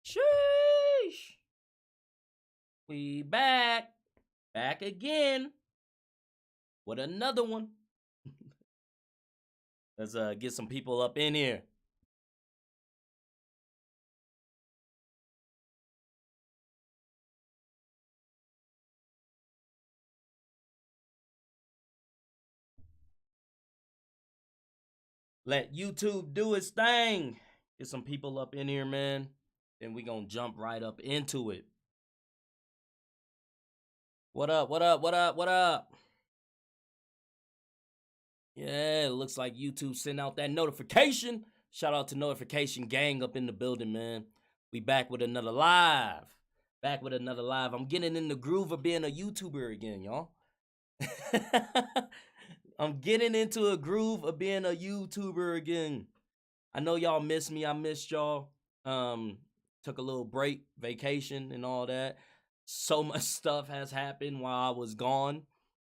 Sheesh. We back again with another one. Let's get some people up in here. Let YouTube do its thing. Get some people up in here, man. Then we gonna jump right up into it. What up, what up, what up, what up? Yeah, it looks like YouTube sent out that notification. Shout out to Notification Gang up in the building, man. We back with another live. I'm getting in the groove of being a YouTuber again, y'all. I'm getting into a groove of being a YouTuber again. I know y'all miss me. I missed y'all. Took a little break, vacation and all that. So much stuff has happened while I was gone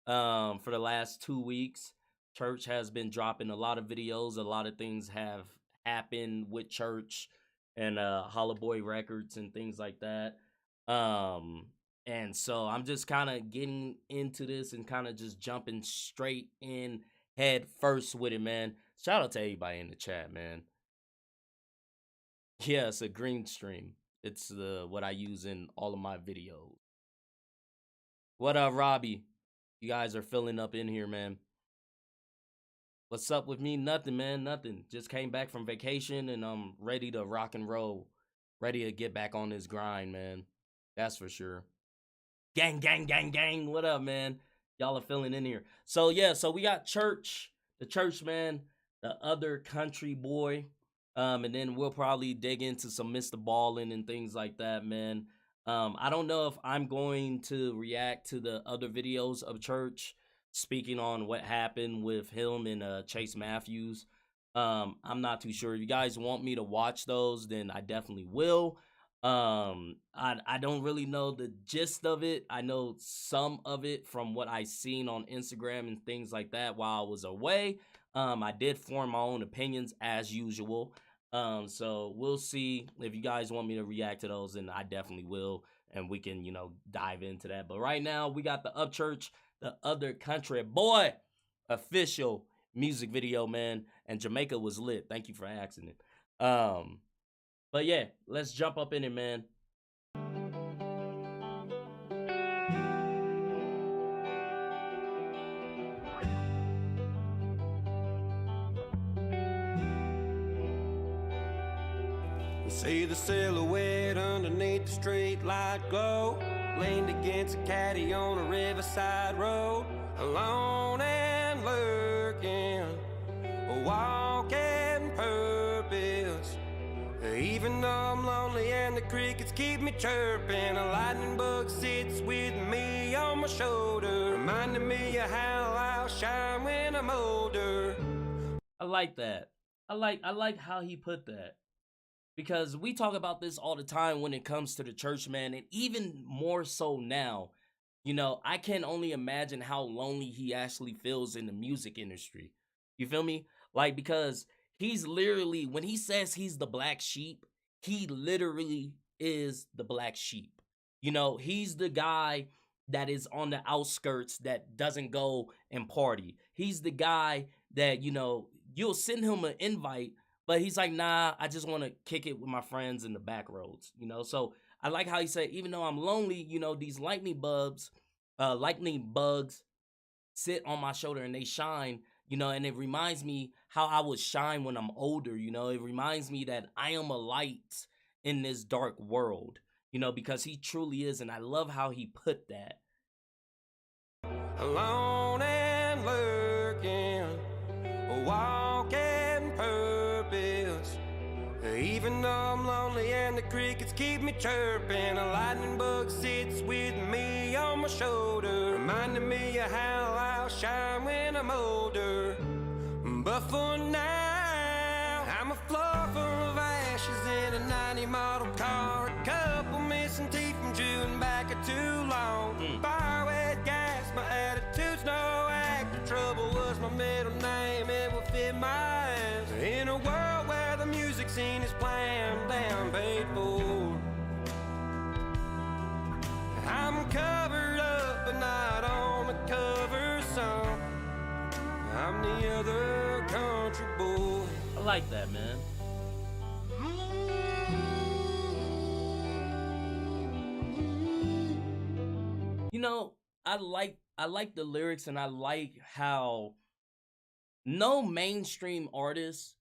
for the last 2 weeks. Church has been dropping a lot of videos. A lot of things have happened with Church and Hollow Boy Records and things like that. And so I'm just kind of getting into this and kind of just jumping straight in head first with it, man. Shout out to everybody in the chat, man. Yeah, it's a green stream. It's what I use in all of my videos. What up, Robbie? You guys are filling up in here, man. What's up with me? Nothing, man. Nothing. Just came back from vacation and I'm ready to rock and roll. Ready to get back on this grind, man. That's for sure. Gang, gang, gang, gang. What up, man? Y'all are filling in here. So, yeah, so we got Church, the Church man, the other country boy. And then we'll probably dig into some MrBallen and things like that, man. I don't know if I'm going to react to the other videos of Church speaking on what happened with him and Chase Matthews. I'm not too sure. If you guys want me to watch those, then I definitely will. I don't really know the gist of it. I know some of it from what I seen on Instagram and things like that while I was away. I did form my own opinions as usual. So we'll see. If you guys want me to react to those, then I definitely will, and we can, you know, dive into that. But right now we got the Upchurch, the other country boy official music video, man, and Jamaica was lit. Thank you for asking it. But yeah, let's jump up in it, man. See the silhouette underneath the street light glow, leaned against a caddy on a riverside road, alone and lurking, walking purpose. Even though I'm lonely and the crickets keep me chirping, a lightning bug sits with me on my shoulder, reminding me of how I'll shine when I'm older. I like that. I like how he put that. Because we talk about this all the time when it comes to the Church, man, and even more so now. You know, I can only imagine how lonely he actually feels in the music industry. You feel me? Like, because he's literally, when he says he's the black sheep, he literally is the black sheep. You know, he's the guy that is on the outskirts that doesn't go and party. He's the guy that, you know, you'll send him an invite, but he's like, nah, I just want to kick it with my friends in the back roads, you know? So I like how he said, even though I'm lonely, you know, these lightning bugs sit on my shoulder and they shine, you know, and it reminds me how I would shine when I'm older, you know? It reminds me that I am a light in this dark world, you know, because he truly is, and I love how he put that. Alone and lurking, walking purpose. Even though I'm lonely and the crickets keep me chirping, a lightning bug sits with me on my shoulder, reminding me of how I'll shine when I'm older. But for now, I'm a floor full of ashes in a 90 model car, a couple missing teeth from chewing back too long. Fire, wet gas, my attitude's no act. Trouble was my middle name, it will fit my ass. In a world where the music scene is planned and paid for, I'm covered up, but not on the cover song. I'm the other country boy. I like that, man. You know, I like the lyrics, and I like how no mainstream artist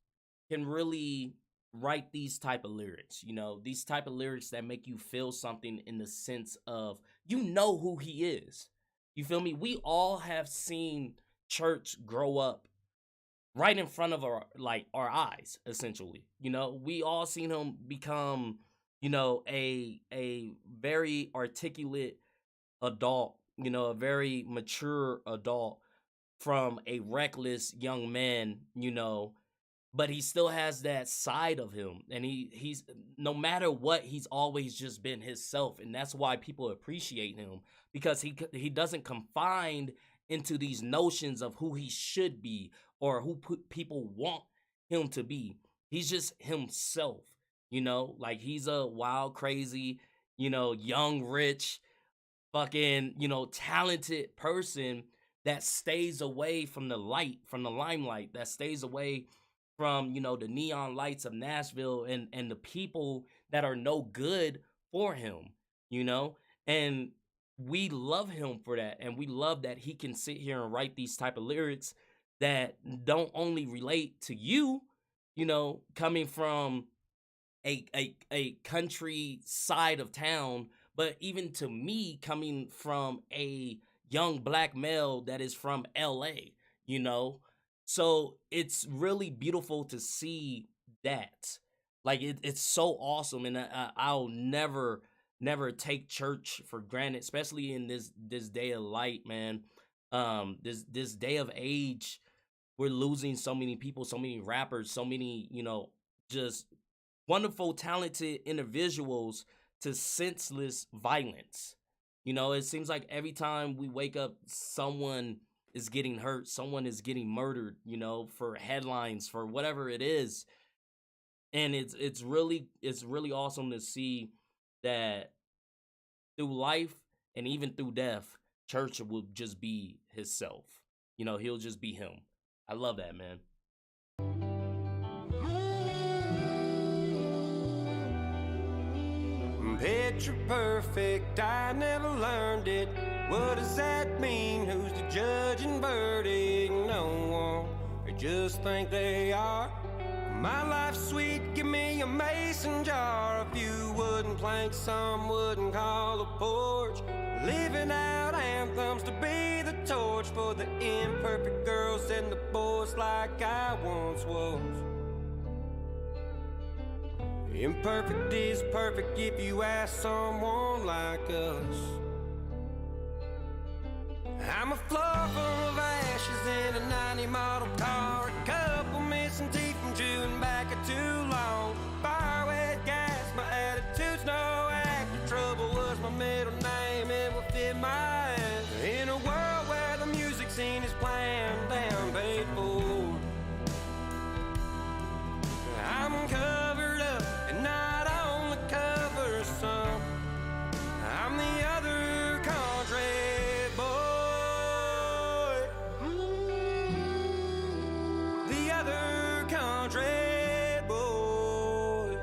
can really write these type of lyrics. You know, these type of lyrics that make you feel something in the sense of, you know, who he is. You feel me? We all have seen Church grow up right in front of our eyes, essentially. You know, we all seen him become, you know, a very articulate adult, you know, a very mature adult from a reckless young man, you know, but he still has that side of him, and he's no matter what, he's always just been himself, and that's why people appreciate him, because he doesn't confine into these notions of who he should be or who people want him to be. He's just himself, you know, like he's a wild, crazy, you know, young, rich, fucking, you know, talented person that stays away from the light, from the limelight, that stays away from, you know, the neon lights of Nashville and the people that are no good for him, you know? And we love him for that, and we love that he can sit here and write these type of lyrics that don't only relate to you, you know, coming from a country side of town, but even to me coming from a young black male that is from LA, you know? So it's really beautiful to see that. Like it's so awesome, and I'll never take Church for granted, especially in this day of light, man. This day of age, we're losing so many people, so many rappers, so many, you know, just wonderful, talented individuals to senseless violence. You know, it seems like every time we wake up, someone is getting hurt, someone is getting murdered, you know, for headlines, for whatever it is. And it's really awesome to see that through life and even through death, Church will just be himself. You know, he'll just be him. I love that, man. Picture perfect, I never learned it. What does that mean? Who's the judge and verdict? No one. They just think they are. My life's sweet, give me a mason jar. A few wooden planks, some wouldn't call a porch. Living out anthems to be the torch for the imperfect girls and the boys like I once was. Imperfect is perfect if you ask someone like us. I'm a floor full of ashes in a 90 model car. A couple missing teeth from chewing back a too long. Fire, wet gas, my attitude's no act. Trouble was my middle name, it will fit my ass. In a world where the music scene is planned down, paid for, I'm covered up and not on the cover some. I'm the other country boy. The other country boy.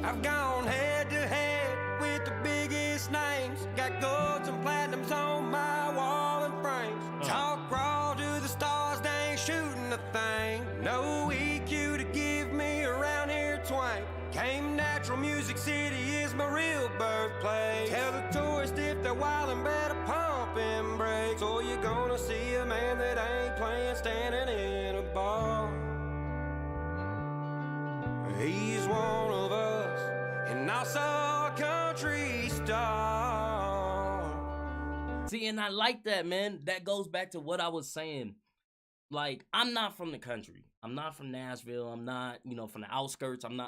I've gone head to head with the biggest names. Got golds and platinums on my wall and frames. Talk raw to the stars, they ain't shooting a thing. No EQ to give me around here twang. Came natural, Music City is my real birthplace. Tell the tourists if they're wildin', better pump and brake. So you're gonna see a man that ain't playing standing in a bar. He's one of us, and also a country star. See, and I like that, man. That goes back to what I was saying. Like, I'm not from the country. I'm not from Nashville. I'm not, you know, from the outskirts. I'm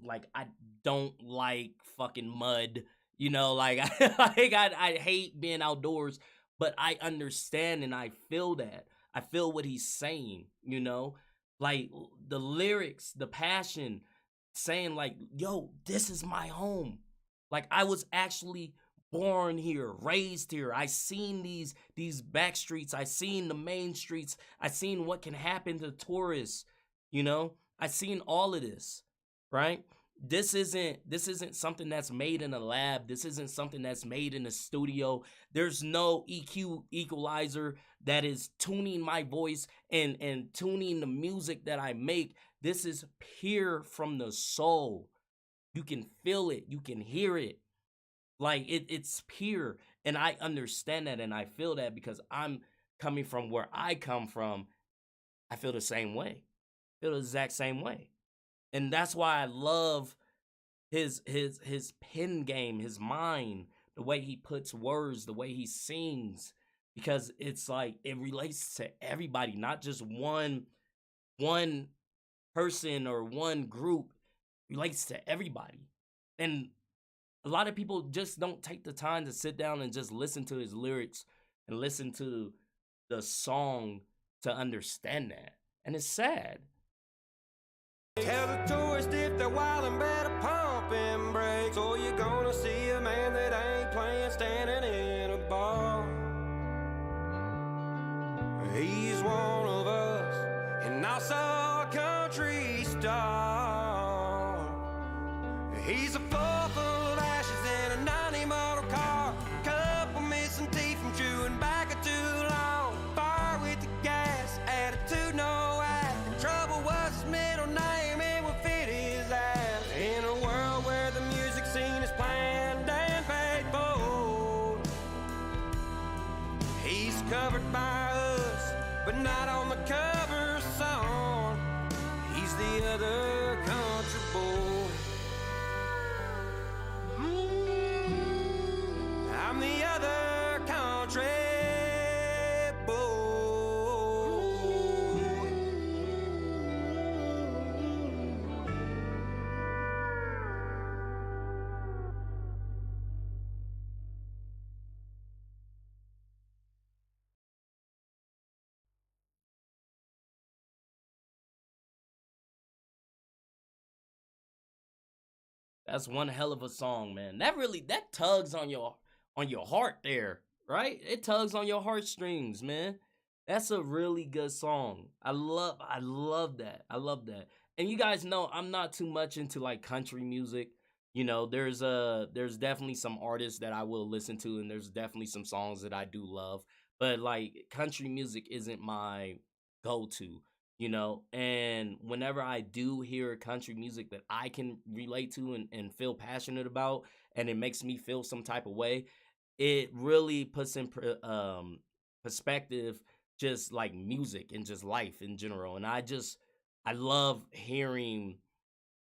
like, I don't like fucking mud. You know, like, I hate being outdoors, but I understand and I feel that. I feel what he's saying, you know? Like, the lyrics, the passion, saying like, yo, this is my home. Like, I was actually born here, raised here. I seen these back streets. I seen the main streets. I seen what can happen to tourists. You know, I seen all of this, right? This isn't something that's made in a lab. This isn't something that's made in a studio. There's no EQ equalizer that is tuning my voice and tuning the music that I make. This is pure from the soul. You can feel it. You can hear it. Like, it's pure. And I understand that and I feel that because I'm coming from where I come from. I feel the same way. I feel the exact same way. And that's why I love his pen game, his mind, the way he puts words, the way he sings. Because it's like it relates to everybody, not just one person or one group. It relates to everybody. And a lot of people just don't take the time to sit down and just listen to his lyrics and listen to the song to understand that. And it's sad. Tell the tourist if they're wildin', better pump and brake, or you're gonna see a man that ain't playing standing in a bar. He's one of us, and also a country star. He's a full full of ashes in a 90 motor car, couple missing teeth from chewing back a too long, fire with the gas, attitude no act, trouble was his middle name, it would fit his ass. In a world where the music scene is planned and paid for, he's covered by us, but not on the cover song. He's the other country boy. I'm the other country boy. That's one hell of a song, man. That tugs on your heart there, right? It tugs on your heartstrings, man. That's a really good song. I love that. I love that. And you guys know I'm not too much into like country music. You know, there's definitely some artists that I will listen to, and there's definitely some songs that I do love. But like country music isn't my go-to, you know. And whenever I do hear country music that I can relate to and feel passionate about, and it makes me feel some type of way, it really puts in perspective just like music and just life in general. And I love hearing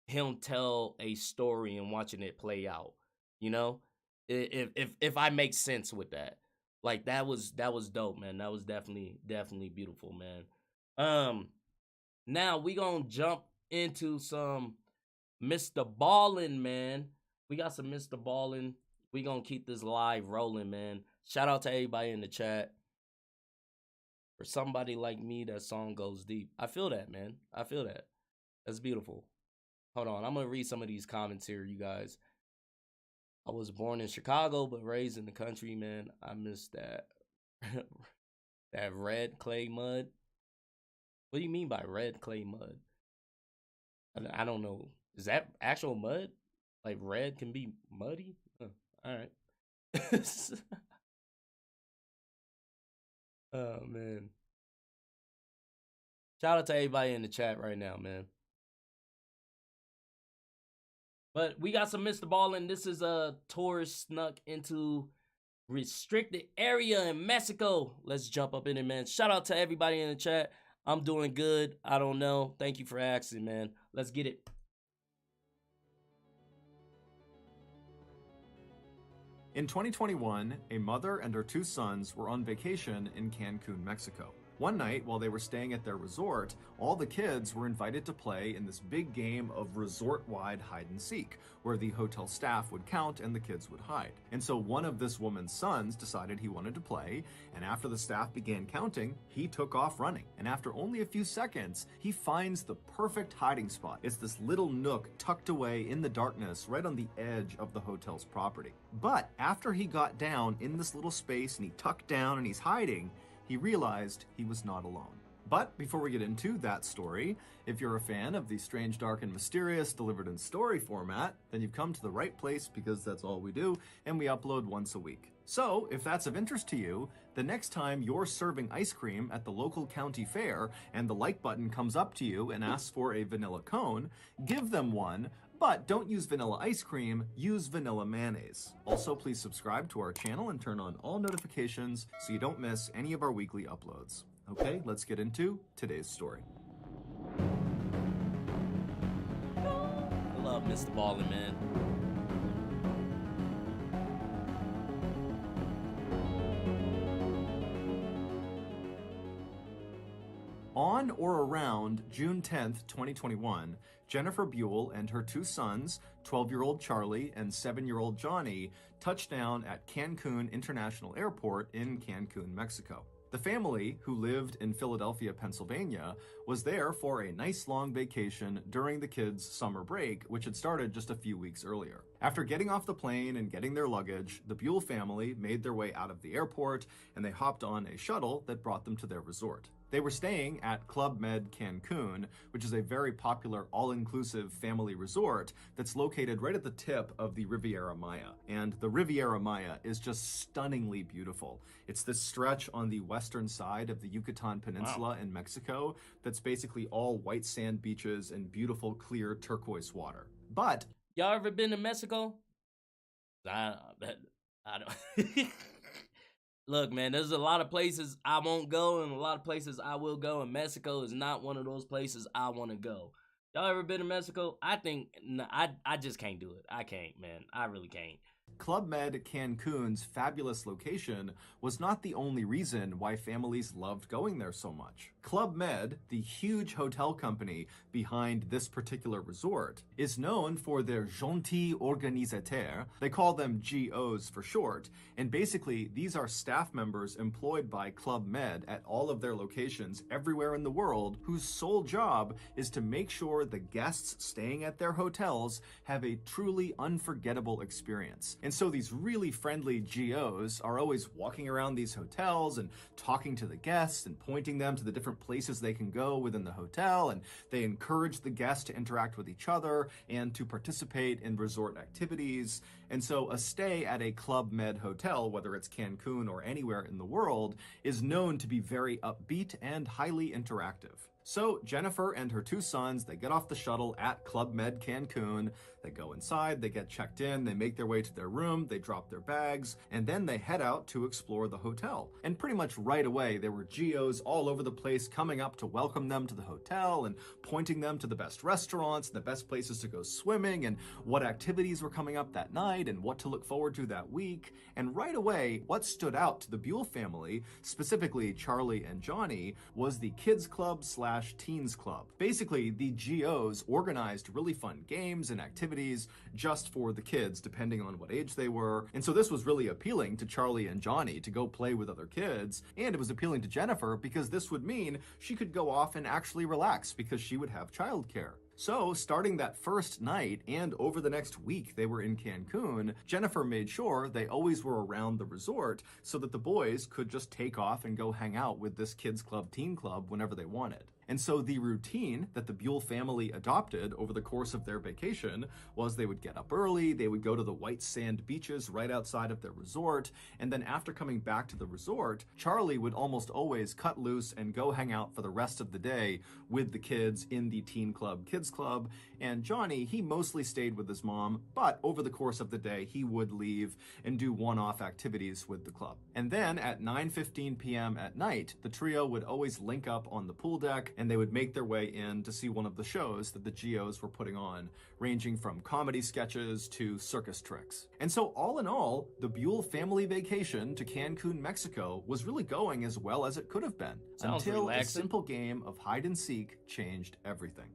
him tell a story and watching it play out, you know. If I make sense with that, like that was dope, man. That was definitely beautiful, man. Now we gonna jump into some MrBallen, man. We got some MrBallen. We gonna keep this live rolling, man. Shout out to everybody in the chat. For somebody like me, that song goes deep. I feel that, man. I feel that. That's beautiful. Hold on, I'm gonna read some of these comments here, you guys. I was born in Chicago, but raised in the country, man. I miss that. That red clay mud. What do you mean by red clay mud? I don't know. Is that actual mud? Like red can be muddy? All right. Oh, man. Shout out to everybody in the chat right now, man. But we got some MrBallen. This is a tourist snuck into restricted area in Mexico. Let's jump up in it, man. Shout out to everybody in the chat. I'm doing good. I don't know. Thank you for asking, man. Let's get it. In 2021, a mother and her two sons were on vacation in Cancun, Mexico. One night, while they were staying at their resort, all the kids were invited to play in this big game of resort-wide hide-and-seek, where the hotel staff would count and the kids would hide. And so one of this woman's sons decided he wanted to play, and after the staff began counting, he took off running. And after only a few seconds, he finds the perfect hiding spot. It's this little nook tucked away in the darkness right on the edge of the hotel's property. But after he got down in this little space and he tucked down and he's hiding, he realized he was not alone. But before we get into that story, if you're a fan of the strange, dark, and mysterious delivered in story format, then you've come to the right place because that's all we do, and we upload once a week. So, if that's of interest to you, the next time you're serving ice cream at the local county fair and the like button comes up to you and asks for a vanilla cone, give them one, but don't use vanilla ice cream, use vanilla mayonnaise. Also, please subscribe to our channel and turn on all notifications so you don't miss any of our weekly uploads. Okay, let's get into today's story. I love MrBallen, man. On or around June 10th, 2021, Jennifer Buell and her two sons, 12-year-old Charlie and 7-year-old Johnny, touched down at Cancun International Airport in Cancun, Mexico. The family, who lived in Philadelphia, Pennsylvania, was there for a nice long vacation during the kids' summer break, which had started just a few weeks earlier. After getting off the plane and getting their luggage, the Buell family made their way out of the airport and they hopped on a shuttle that brought them to their resort. They were staying at Club Med Cancun, which is a very popular all-inclusive family resort that's located right at the tip of the Riviera Maya. And the Riviera Maya is just stunningly beautiful. It's this stretch on the western side of the Yucatan Peninsula in Mexico that's basically all white sand beaches and beautiful clear turquoise water. But Y'all ever been to Mexico? I don't. Look, man, there's a lot of places I won't go and a lot of places I will go, and Mexico is not one of those places I want to go. Y'all ever been to Mexico? I think, I just can't do it. I can't, man. I really can't. Club Med Cancun's fabulous location was not the only reason why families loved going there so much. Club Med, the huge hotel company behind this particular resort, is known for their gentil organisateurs. They call them GOs for short, and basically these are staff members employed by Club Med at all of their locations everywhere in the world, whose sole job is to make sure the guests staying at their hotels have a truly unforgettable experience. And so these really friendly GOs are always walking around these hotels and talking to the guests and pointing them to the different places they can go within the hotel, and they encourage the guests to interact with each other and to participate in resort activities. And so a stay at a Club Med hotel, whether it's Cancun or anywhere in the world, is known to be very upbeat and highly interactive. So Jennifer and her two sons, they get off the shuttle at Club Med Cancun, they go inside, they get checked in, they make their way to their room, they drop their bags, and then they head out to explore the hotel. And pretty much right away, there were GOs all over the place coming up to welcome them to the hotel and pointing them to the best restaurants, the best places to go swimming, and what activities were coming up that night, and what to look forward to that week. And right away, what stood out to the Buell family, specifically Charlie and Johnny, was the Kids Club / Teens Club. Basically, the GOs organized really fun games and activities just for the kids, depending on what age they were. And so this was really appealing to Charlie and Johnny to go play with other kids, and it was appealing to Jennifer because this would mean she could go off and actually relax because she would have childcare. So, starting that first night and over the next week they were in Cancun, Jennifer made sure they always were around the resort so that the boys could just take off and go hang out with this kids club, teen club whenever they wanted. And so the routine that the Buell family adopted over the course of their vacation was they would get up early, they would go to the white sand beaches right outside of their resort, and then after coming back to the resort, Charlie would almost always cut loose and go hang out for the rest of the day with the kids in the teen club, kids club, and Johnny, he mostly stayed with his mom, but over the course of the day, he would leave and do one-off activities with the club. And then at 9:15 p.m. at night, the trio would always link up on the pool deck and they would make their way in to see one of the shows that the GOs were putting on, ranging from comedy sketches to circus tricks. And so all in all, the Buell family vacation to Cancun, Mexico was really going as well as it could have been, Sounds until relaxing. a simple game of hide and seek changed everything.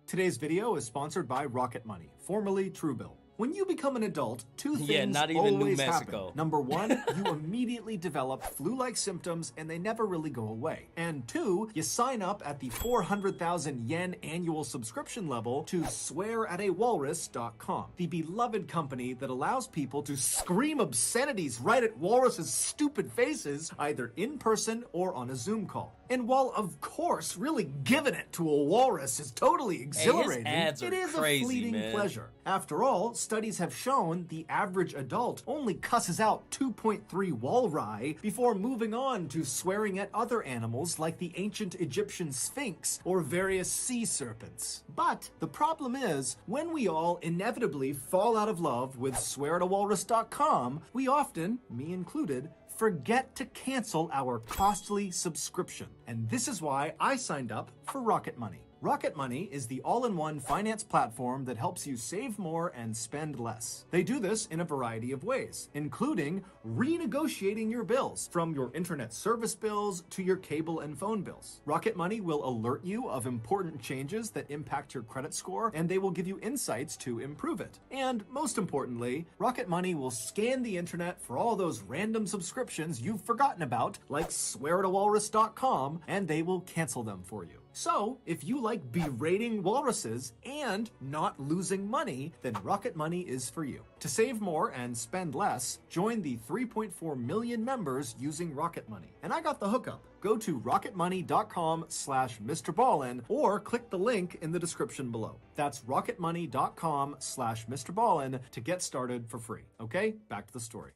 Today's video is sponsored by Rocket Money, formerly Truebill. When you become an adult, two things not even New always Mexico. happen. Number one, you immediately develop flu-like symptoms and they never really go away. And two, you sign up at the 400,000 yen annual subscription level to swearatawalrus.com, the beloved company that allows people to scream obscenities right at walrus's stupid faces, either in person or on a Zoom call. And while, of course, really giving it to a walrus is totally exhilarating, ads are it is crazy, a fleeting man. pleasure. After all, studies have shown the average adult only cusses out 2.3 walrus before moving on to swearing at other animals like the ancient Egyptian Sphinx or various sea serpents. But the problem is, when we all inevitably fall out of love with swearatawalrus.com, we often, me included, forget to cancel our costly subscription. And this is why I signed up for Rocket Money. Rocket Money is the all-in-one finance platform that helps you save more and spend less. They do this in a variety of ways, including renegotiating your bills, from your internet service bills to your cable and phone bills. Rocket Money will alert you of important changes that impact your credit score, and they will give you insights to improve it. And most importantly, Rocket Money will scan the internet for all those random subscriptions you've forgotten about, like swearatawalrus.com, and they will cancel them for you. So, if you like berating walruses and not losing money, then Rocket Money is for you. To save more and spend less, join the 3.4 million members using Rocket Money. And I got the hookup. Go to rocketmoney.com/MrBallen or click the link in the description below. That's rocketmoney.com/MrBallen to get started for free. Okay, back to the story.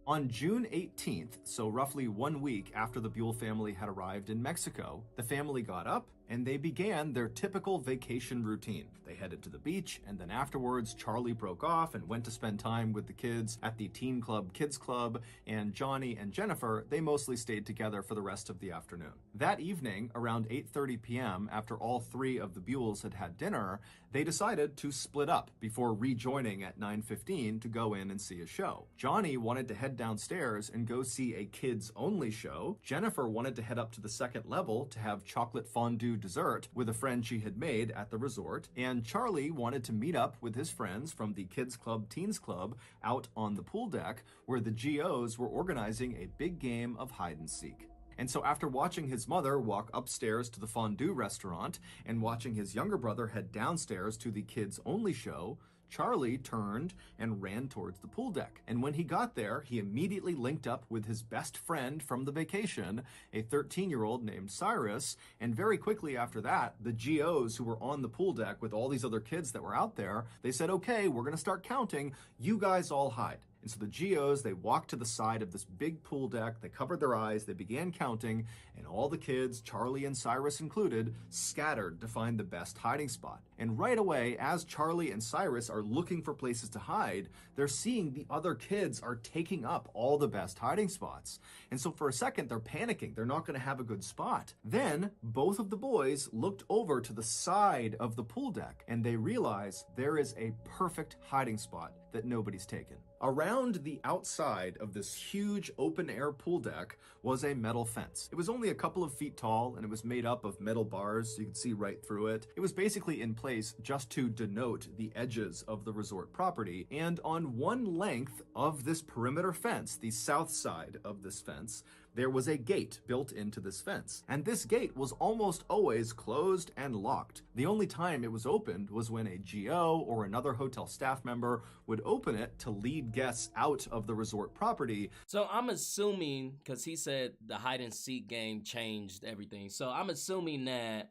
On June 18th, so roughly 1 week after the Buell family had arrived in Mexico, the family got up and they began their typical vacation routine. They headed to the beach, and then afterwards, Charlie broke off and went to spend time with the kids at the Teen Club Kids Club, and Johnny and Jennifer, they mostly stayed together for the rest of the afternoon. That evening, around 8:30 p.m., after all three of the Buells had had dinner, they decided to split up before rejoining at 9:15 to go in and see a show. Johnny wanted to head downstairs and go see a kids-only show. Jennifer wanted to head up to the second level to have chocolate fondue dessert with a friend she had made at the resort, and Charlie wanted to meet up with his friends from the Kids Club Teens Club out on the pool deck where the GOs were organizing a big game of hide and seek. And so after watching his mother walk upstairs to the fondue restaurant and watching his younger brother head downstairs to the kids-only show, Charlie turned and ran towards the pool deck. And when he got there, he immediately linked up with his best friend from the vacation, a 13-year-old named Cyrus. And very quickly after that, the GOs who were on the pool deck with all these other kids that were out there, they said, okay, we're going to start counting. You guys all hide. And so the GOs, they walked to the side of this big pool deck, they covered their eyes, they began counting, and all the kids, Charlie and Cyrus included, scattered to find the best hiding spot. And right away, as Charlie and Cyrus are looking for places to hide, they're seeing the other kids are taking up all the best hiding spots. And so for a second, they're panicking. They're not going to have a good spot. Then both of the boys looked over to the side of the pool deck, and they realize there is a perfect hiding spot that nobody's taken. Around the outside of this huge open-air pool deck was a metal fence. It was only a couple of feet tall, and it was made up of metal bars, so you could see right through it. It was basically in place just to denote the edges of the resort property, and on one length of this perimeter fence, the south side of this fence, there was a gate built into this fence. And this gate was almost always closed and locked. The only time it was opened was when a GO or another hotel staff member would open it to lead guests out of the resort property. So I'm assuming, because he said the hide and seek game changed everything, so I'm assuming that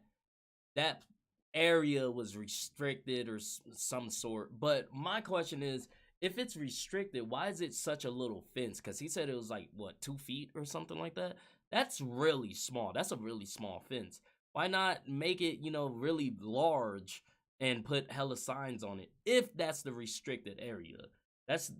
that area was restricted or some sort. But my question is, if it's restricted, why is it such a little fence? Because he said it was like, what, 2 feet or something like that? That's really small. That's a really small fence. Why not make it, you know, really large and put hella signs on it if that's the restricted area. That's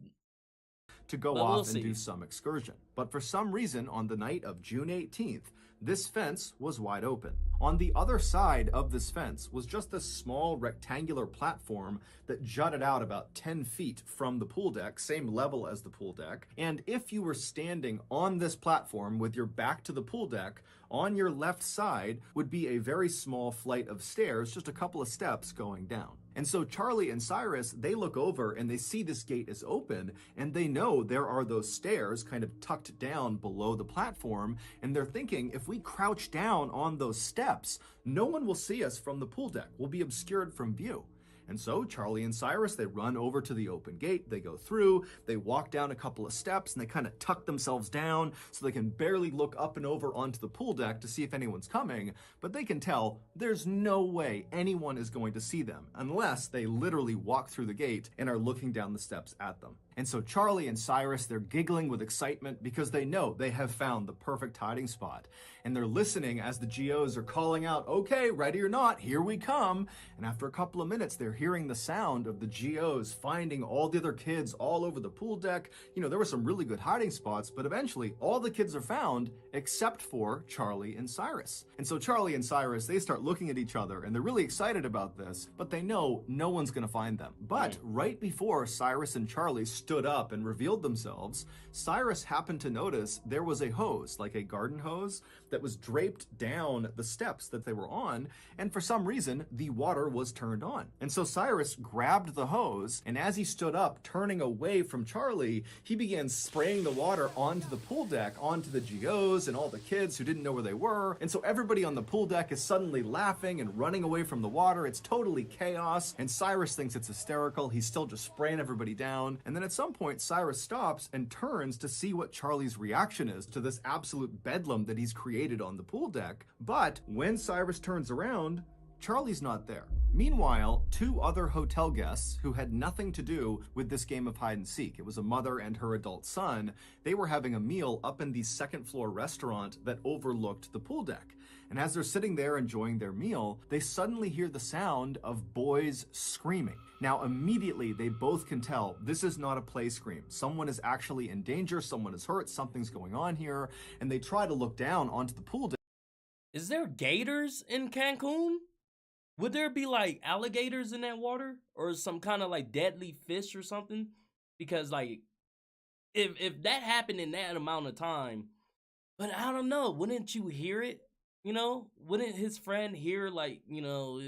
to go But we'll off and see. do some excursion. But for some reason, on the night of June 18th, this fence was wide open. On the other side of this fence was just this small rectangular platform that jutted out about 10 feet from the pool deck, same level as the pool deck. And if you were standing on this platform with your back to the pool deck, on your left side would be a very small flight of stairs, just a couple of steps going down. And so Charlie and Cyrus, they look over and they see this gate is open, and they know there are those stairs kind of tucked down below the platform, and they're thinking, if we crouch down on those steps, no one will see us from the pool deck. We'll be obscured from view. And so Charlie and Cyrus, they run over to the open gate, they go through, they walk down a couple of steps, and they kind of tuck themselves down so they can barely look up and over onto the pool deck to see if anyone's coming, but they can tell there's no way anyone is going to see them unless they literally walk through the gate and are looking down the steps at them. And so Charlie and Cyrus, they're giggling with excitement because they know they have found the perfect hiding spot. And they're listening as the GOs are calling out, okay, ready or not, here we come. And after a couple of minutes, they're hearing the sound of the GOs finding all the other kids all over the pool deck. You know, there were some really good hiding spots, but eventually all the kids are found except for Charlie and Cyrus. And so Charlie and Cyrus, they start looking at each other and they're really excited about this, but they know no one's gonna find them. But right before Cyrus and Charlie stood up and revealed themselves, Cyrus happened to notice there was a hose, like a garden hose, that was draped down the steps that they were on, and for some reason, the water was turned on. And so Cyrus grabbed the hose, and as he stood up, turning away from Charlie, he began spraying the water onto the pool deck, onto the GOs and all the kids who didn't know where they were. And so everybody on the pool deck is suddenly laughing and running away from the water. It's totally chaos, and Cyrus thinks it's hysterical. He's still just spraying everybody down. And then at some point, Cyrus stops and turns to see what Charlie's reaction is to this absolute bedlam that he's created on the pool deck. But when Cyrus turns around, Charlie's not there. Meanwhile, two other hotel guests who had nothing to do with this game of hide and seek, it was a mother and her adult son, they were having a meal up in the second floor restaurant that overlooked the pool deck. And as they're sitting there enjoying their meal, they suddenly hear the sound of boys screaming. Now, immediately, they both can tell this is not a play scream. Someone is actually in danger, someone is hurt, something's going on here, and they try to look down onto the pool deck. Is there gators in Cancun? Would there be like alligators in that water or some kind of like deadly fish or something? Because like if that happened in that amount of time, but I don't know, wouldn't you hear it? You know, wouldn't his friend hear like, you know,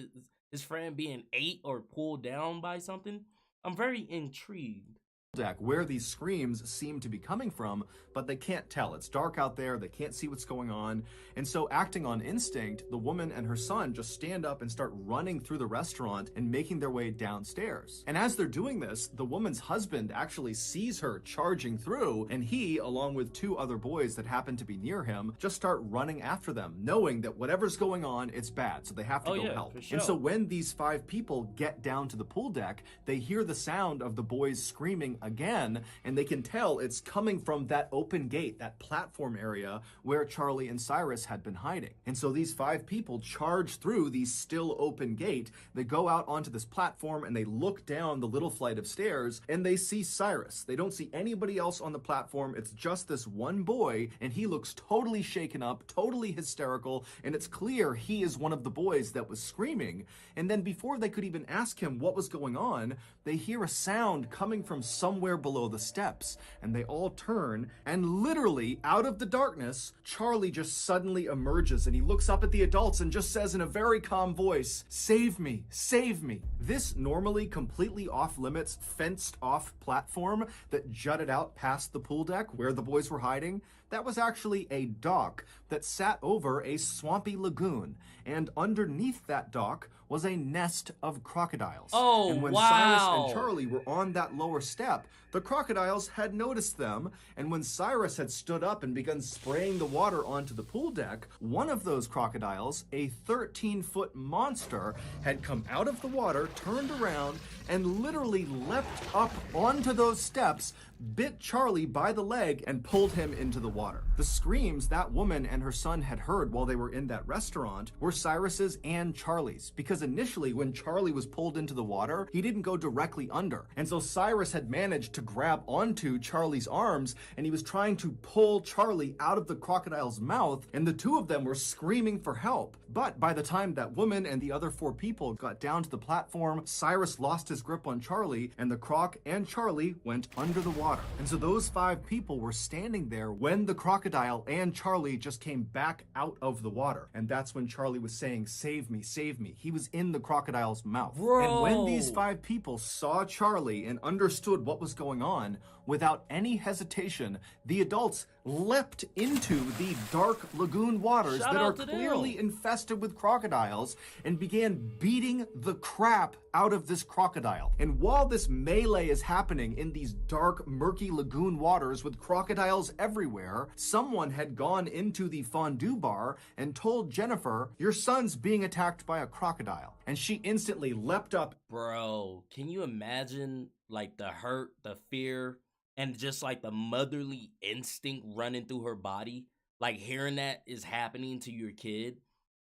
his friend being ate or pulled down by something? I'm very intrigued. Deck where these screams seem to be coming from, but they can't tell. It's dark out there, they can't see what's going on, and so acting on instinct, the woman and her son just stand up and start running through the restaurant and making their way downstairs. And as they're doing this, the woman's husband actually sees her charging through, and he, along with two other boys that happen to be near him, just start running after them, knowing that whatever's going on, it's bad, so they have to go help. For sure. And so when these five people get down to the pool deck, they hear the sound of the boys screaming again, and they can tell it's coming from that open gate, that platform area where Charlie and Cyrus had been hiding. And so these five people charge through the still open gate. They go out onto this platform and they look down the little flight of stairs and they see Cyrus. They don't see anybody else on the platform. It's just this one boy, and he looks totally shaken up, totally hysterical, and it's clear he is one of the boys that was screaming. And then before they could even ask him what was going on, they hear a sound coming from somewhere below the steps, and they all turn, and literally out of the darkness, Charlie just suddenly emerges, and he looks up at the adults and just says in a very calm voice, "Save me, save me." This normally completely off-limits, fenced-off platform that jutted out past the pool deck where the boys were hiding, that was actually a dock that sat over a swampy lagoon, and underneath that dock was a nest of crocodiles. Oh, and when wow. Cyrus and Charlie were on that lower step, the crocodiles had noticed them, and when Cyrus had stood up and begun spraying the water onto the pool deck, one of those crocodiles, a 13-foot monster, had come out of the water, turned around, and literally leapt up onto those steps, bit Charlie by the leg and pulled him into the water. The screams that woman and her son had heard while they were in that restaurant were Cyrus's and Charlie's, because initially when Charlie was pulled into the water, he didn't go directly under. And so Cyrus had managed to grab onto Charlie's arms, and he was trying to pull Charlie out of the crocodile's mouth, and the two of them were screaming for help. But by the time that woman and the other 4 people got down to the platform, Cyrus lost his grip on Charlie, and the croc and Charlie went under the water. And so those 5 people were standing there when the crocodile and Charlie just came back out of the water. And that's when Charlie was saying, "Save me, save me." He was in the crocodile's mouth. Bro. And when these 5 people saw Charlie and understood what was going on, without any hesitation, the adults leapt into the dark lagoon waters Shout that are out to them. clearly infested with crocodiles and began beating the crap out of this crocodile. And while this melee is happening in these dark, murky lagoon waters with crocodiles everywhere, someone had gone into the fondue bar and told Jennifer, "Your son's being attacked by a crocodile." And she instantly leapt up. Bro, can you imagine like the hurt, the fear, and just like the motherly instinct running through her body? Like hearing that is happening to your kid.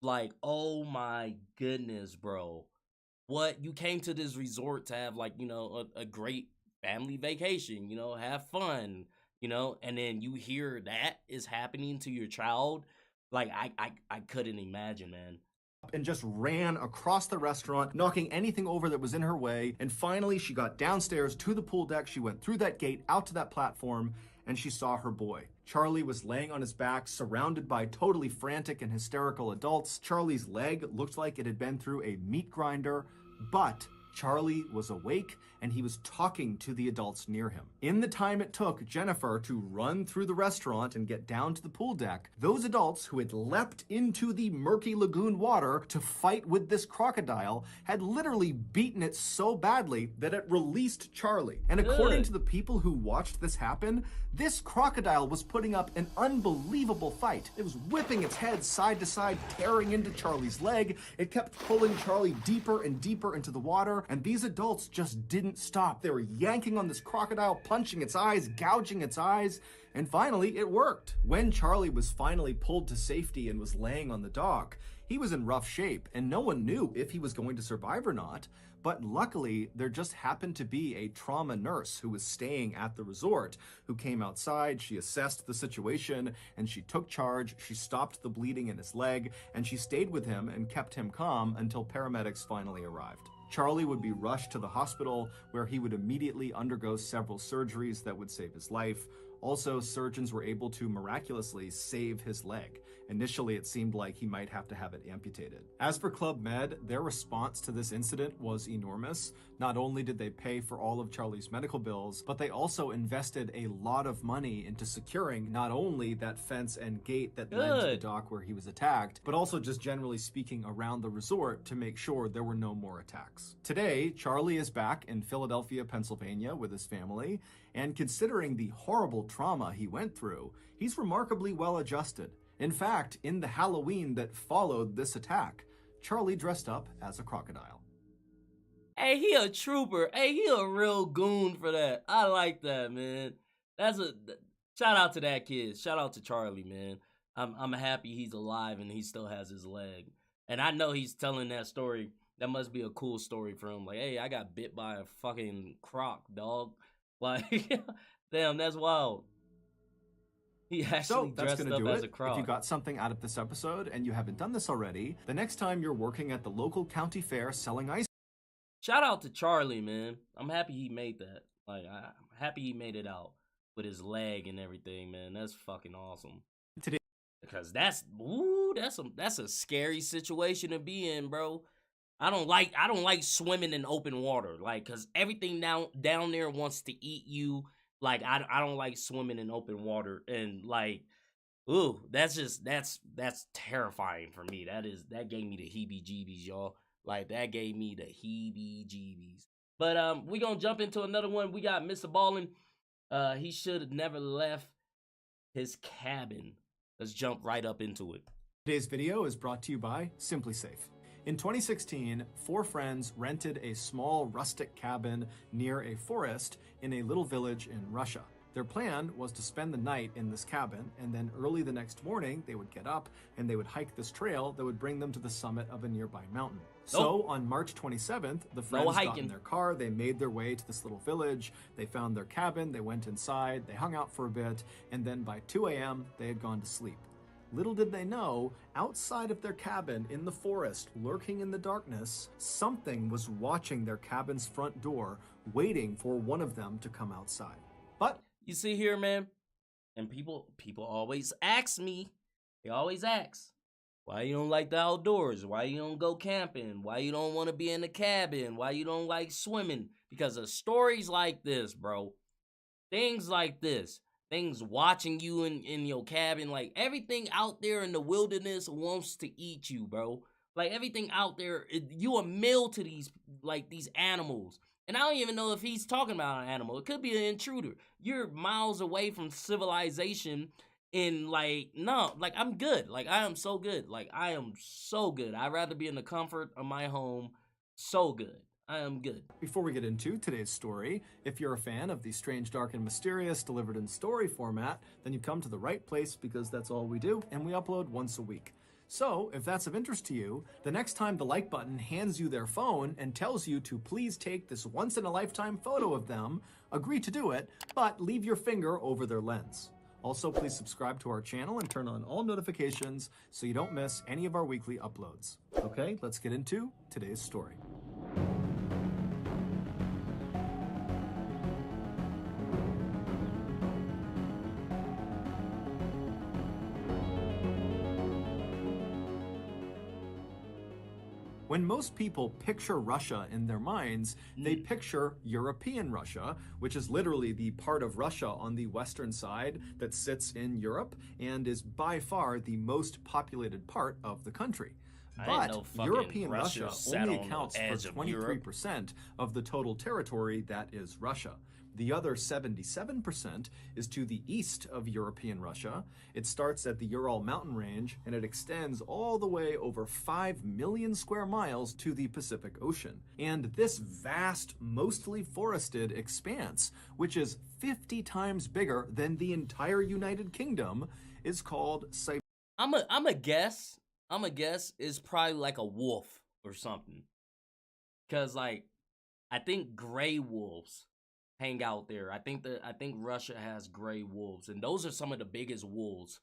Like, oh my goodness, bro. What? You came to this resort to have like, you know, a great family vacation, you know, have fun, you know, and then you hear that is happening to your child. Like, I couldn't imagine, man. And just ran across the restaurant, knocking anything over that was in her way. And finally, she got downstairs to the pool deck. She went through that gate out to that platform, and she saw her boy. Charlie was laying on his back, surrounded by totally frantic and hysterical adults. Charlie's leg looked like it had been through a meat grinder, but Charlie was awake and he was talking to the adults near him. In the time it took Jennifer to run through the restaurant and get down to the pool deck, those adults who had leapt into the murky lagoon water to fight with this crocodile had literally beaten it so badly that it released Charlie. And according to the people who watched this happen, this crocodile was putting up an unbelievable fight. It was whipping its head side to side, tearing into Charlie's leg. It kept pulling Charlie deeper and deeper into the water, and these adults just didn't stop. They were yanking on this crocodile, punching its eyes, gouging its eyes, and finally it worked. When Charlie was finally pulled to safety and was laying on the dock, he was in rough shape, and no one knew if he was going to survive or not. But luckily, there just happened to be a trauma nurse who was staying at the resort who came outside. She assessed the situation and she took charge. She stopped the bleeding in his leg, and she stayed with him and kept him calm until paramedics finally arrived. Charlie would be rushed to the hospital, where he would immediately undergo several surgeries that would save his life. Also, surgeons were able to miraculously save his leg. Initially, it seemed like he might have to have it amputated. As for Club Med, their response to this incident was enormous. Not only did they pay for all of Charlie's medical bills, but they also invested a lot of money into securing not only that fence and gate that led to the dock where he was attacked, but also just generally speaking around the resort to make sure there were no more attacks. Today, Charlie is back in Philadelphia, Pennsylvania with his family, and considering the horrible trauma he went through, he's remarkably well adjusted. In fact, in the Halloween that followed this attack, Charlie dressed up as a crocodile. Hey, he a trooper. Hey, he a real goon for that. I like that, man. Shout out to that kid. Shout out to Charlie, man. I'm happy he's alive and he still has his leg. And I know he's telling that story. That must be a cool story for him. Like, hey, I got bit by a fucking croc, dog. Like, damn, that's wild. He actually dressed up as a croc. If you got something out of this episode and you haven't done this already, the next time you're working at the local county fair selling ice. Shout out to Charlie, man. I'm happy he made that. Like, I'm happy he made it out with his leg and everything, man. That's fucking awesome. Today, because that's a scary situation to be in, bro. I don't like swimming in open water, like, cause everything down there wants to eat you. Like, I don't like swimming in open water, and like, ooh, that's terrifying for me. That gave me the heebie-jeebies, y'all. Like, that gave me the heebie-jeebies. But we gonna jump into another one. We got MrBallen. He should have never left his cabin. Let's jump right up into it. Today's video is brought to you by SimpliSafe. In 2016, 4 friends rented a small rustic cabin near a forest in a little village in Russia. Their plan was to spend the night in this cabin, and then early the next morning, they would get up and they would hike this trail that would bring them to the summit of a nearby mountain. So on March 27th, the friends got in their car, they made their way to this little village, they found their cabin, they went inside, they hung out for a bit, and then by 2 a.m., they had gone to sleep. Little did they know, outside of their cabin in the forest, lurking in the darkness, something was watching their cabin's front door, waiting for one of them to come outside. But you see here, man, and people always ask me, they always ask, why you don't like the outdoors? Why you don't go camping? Why you don't want to be in the cabin? Why you don't like swimming? Because of stories like this, bro. Things like this. Things watching you in your cabin. Like, everything out there in the wilderness wants to eat you, bro. Like, everything out there, you a meal to these animals. And I don't even know if he's talking about an animal. It could be an intruder. You're miles away from civilization. In I'm good. Like, I am so good. Like, I am so good. I'd rather be in the comfort of my home. So good. I am good. Before we get into today's story, if you're a fan of the strange, dark, and mysterious delivered in story format, then you've come to the right place, because that's all we do, and we upload once a week. So, if that's of interest to you, the next time the like button hands you their phone and tells you to please take this once-in-a-lifetime photo of them, agree to do it, but leave your finger over their lens. Also, please subscribe to our channel and turn on all notifications so you don't miss any of our weekly uploads. Okay, let's get into today's story. When most people picture Russia in their minds, they picture European Russia, which is literally the part of Russia on the western side that sits in Europe and is by far the most populated part of the country. But European Russia only accounts for 23% of the total territory that is Russia. The other 77% is to the east of European Russia. It starts at the Ural mountain range and it extends all the way over 5 million square miles to the Pacific Ocean. And this vast, mostly forested expanse, which is 50 times bigger than the entire United Kingdom, is called Siberia. I'm a guess it's probably like a wolf or something. Cause like, I think gray wolves hang out there. I think Russia has gray wolves, and those are some of the biggest wolves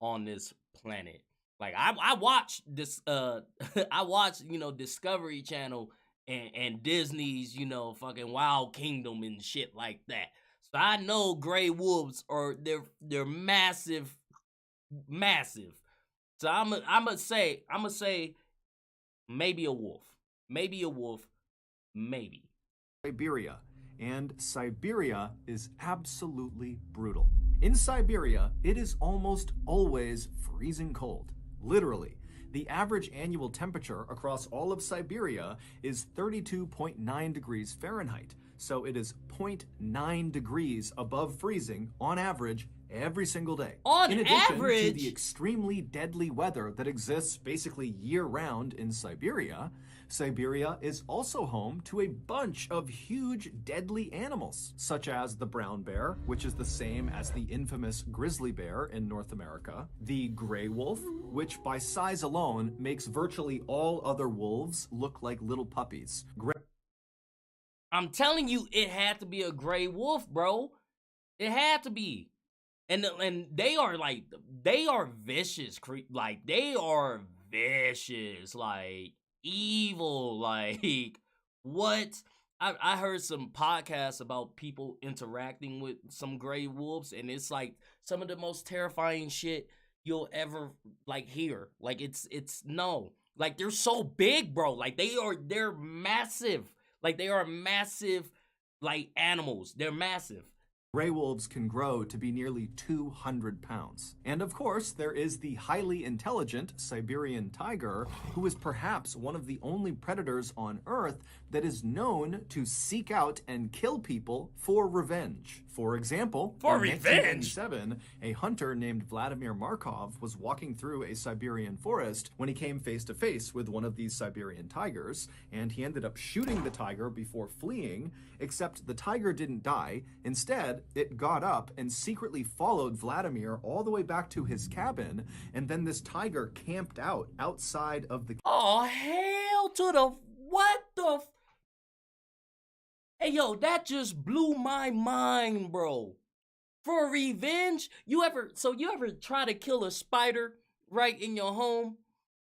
on this planet. Like, I watch this I watch, Discovery Channel and Disney's, fucking Wild Kingdom and shit like that. So I know gray wolves are they're massive. So I'm gonna say maybe a wolf. Maybe. Siberia. And Siberia is absolutely brutal. In Siberia, it is almost always freezing cold. Literally. The average annual temperature across all of Siberia is 32.9 degrees Fahrenheit. So it is 0.9 degrees above freezing on average every single day. On in addition average, to the extremely deadly weather that exists basically year-round in Siberia, Siberia is also home to a bunch of huge deadly animals, such as the brown bear, which is the same as the infamous grizzly bear in North America, the gray wolf, which by size alone makes virtually all other wolves look like little puppies. I'm telling you, it had to be a gray wolf, bro. It had to be. And they are vicious, like they are vicious, like evil, like what? I heard some podcasts about people interacting with some gray wolves, and it's like some of the most terrifying shit you'll ever like hear. Like it's no, like they're so big, bro. Like they're massive. Like they are massive, like animals. They're massive. Gray wolves can grow to be nearly 200 pounds. And of course, there is the highly intelligent Siberian tiger, who is perhaps one of the only predators on Earth that is known to seek out and kill people for revenge. For example, For in revenge? 1997, a hunter named Vladimir Markov was walking through a Siberian forest when he came face to face with one of these Siberian tigers, and he ended up shooting the tiger before fleeing, except the tiger didn't die. Instead, it got up and secretly followed Vladimir all the way back to his cabin, and then this tiger camped out outside of the Oh, hell to the what the Hey yo, that just blew my mind, bro. For revenge? You ever try to kill a spider right in your home?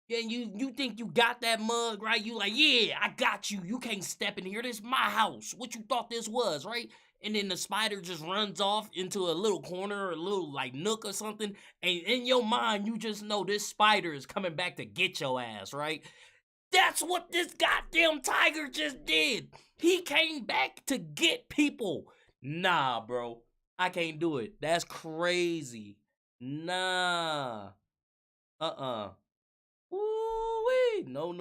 And you think you got that mug, right? You like, yeah, I got you. You can't step in here. This is my house. What you thought this was, right? And then the spider just runs off into a little corner or a little like nook or something. And in your mind, you just know this spider is coming back to get your ass, right? That's what this goddamn tiger just did. He came back to get people. Nah, bro. I can't do it. That's crazy. Nah. Woo-wee. No.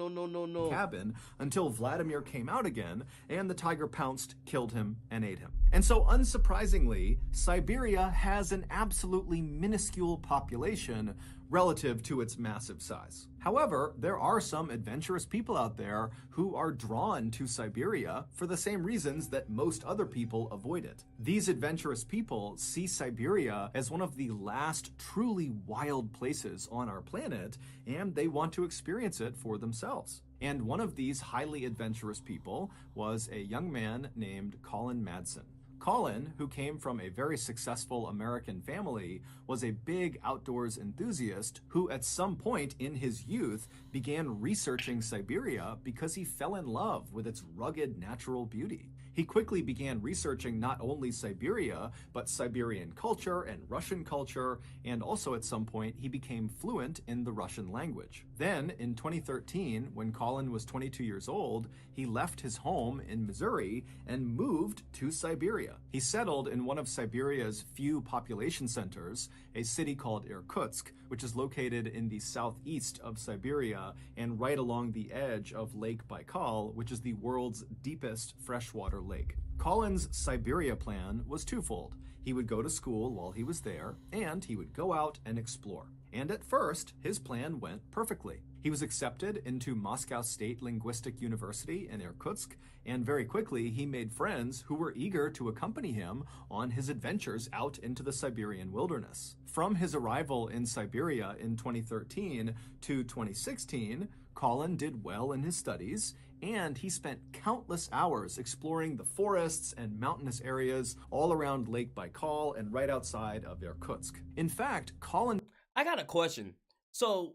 cabin until Vladimir came out again, and the tiger pounced, killed him, and ate him. And so, unsurprisingly, Siberia has an absolutely minuscule population relative to its massive size. However, there are some adventurous people out there who are drawn to Siberia for the same reasons that most other people avoid it. These adventurous people see Siberia as one of the last truly wild places on our planet, and they want to experience it for themselves. And one of these highly adventurous people was a young man named Colin Madsen. Colin, who came from a very successful American family, was a big outdoors enthusiast who at some point in his youth began researching Siberia because he fell in love with its rugged natural beauty. He quickly began researching not only Siberia, but Siberian culture and Russian culture, and also at some point he became fluent in the Russian language. Then, in 2013, when Colin was 22 years old, he left his home in Missouri and moved to Siberia. He settled in one of Siberia's few population centers, a city called Irkutsk, which is located in the southeast of Siberia and right along the edge of Lake Baikal, which is the world's deepest freshwater lake. Colin's Siberia plan was twofold. He would go to school while he was there, and he would go out and explore. And at first, his plan went perfectly. He was accepted into Moscow State Linguistic University in Irkutsk, and very quickly he made friends who were eager to accompany him on his adventures out into the Siberian wilderness. From his arrival in Siberia in 2013 to 2016, Colin did well in his studies, and he spent countless hours exploring the forests and mountainous areas all around Lake Baikal and right outside of Irkutsk. In fact, Colin... I got a question. So,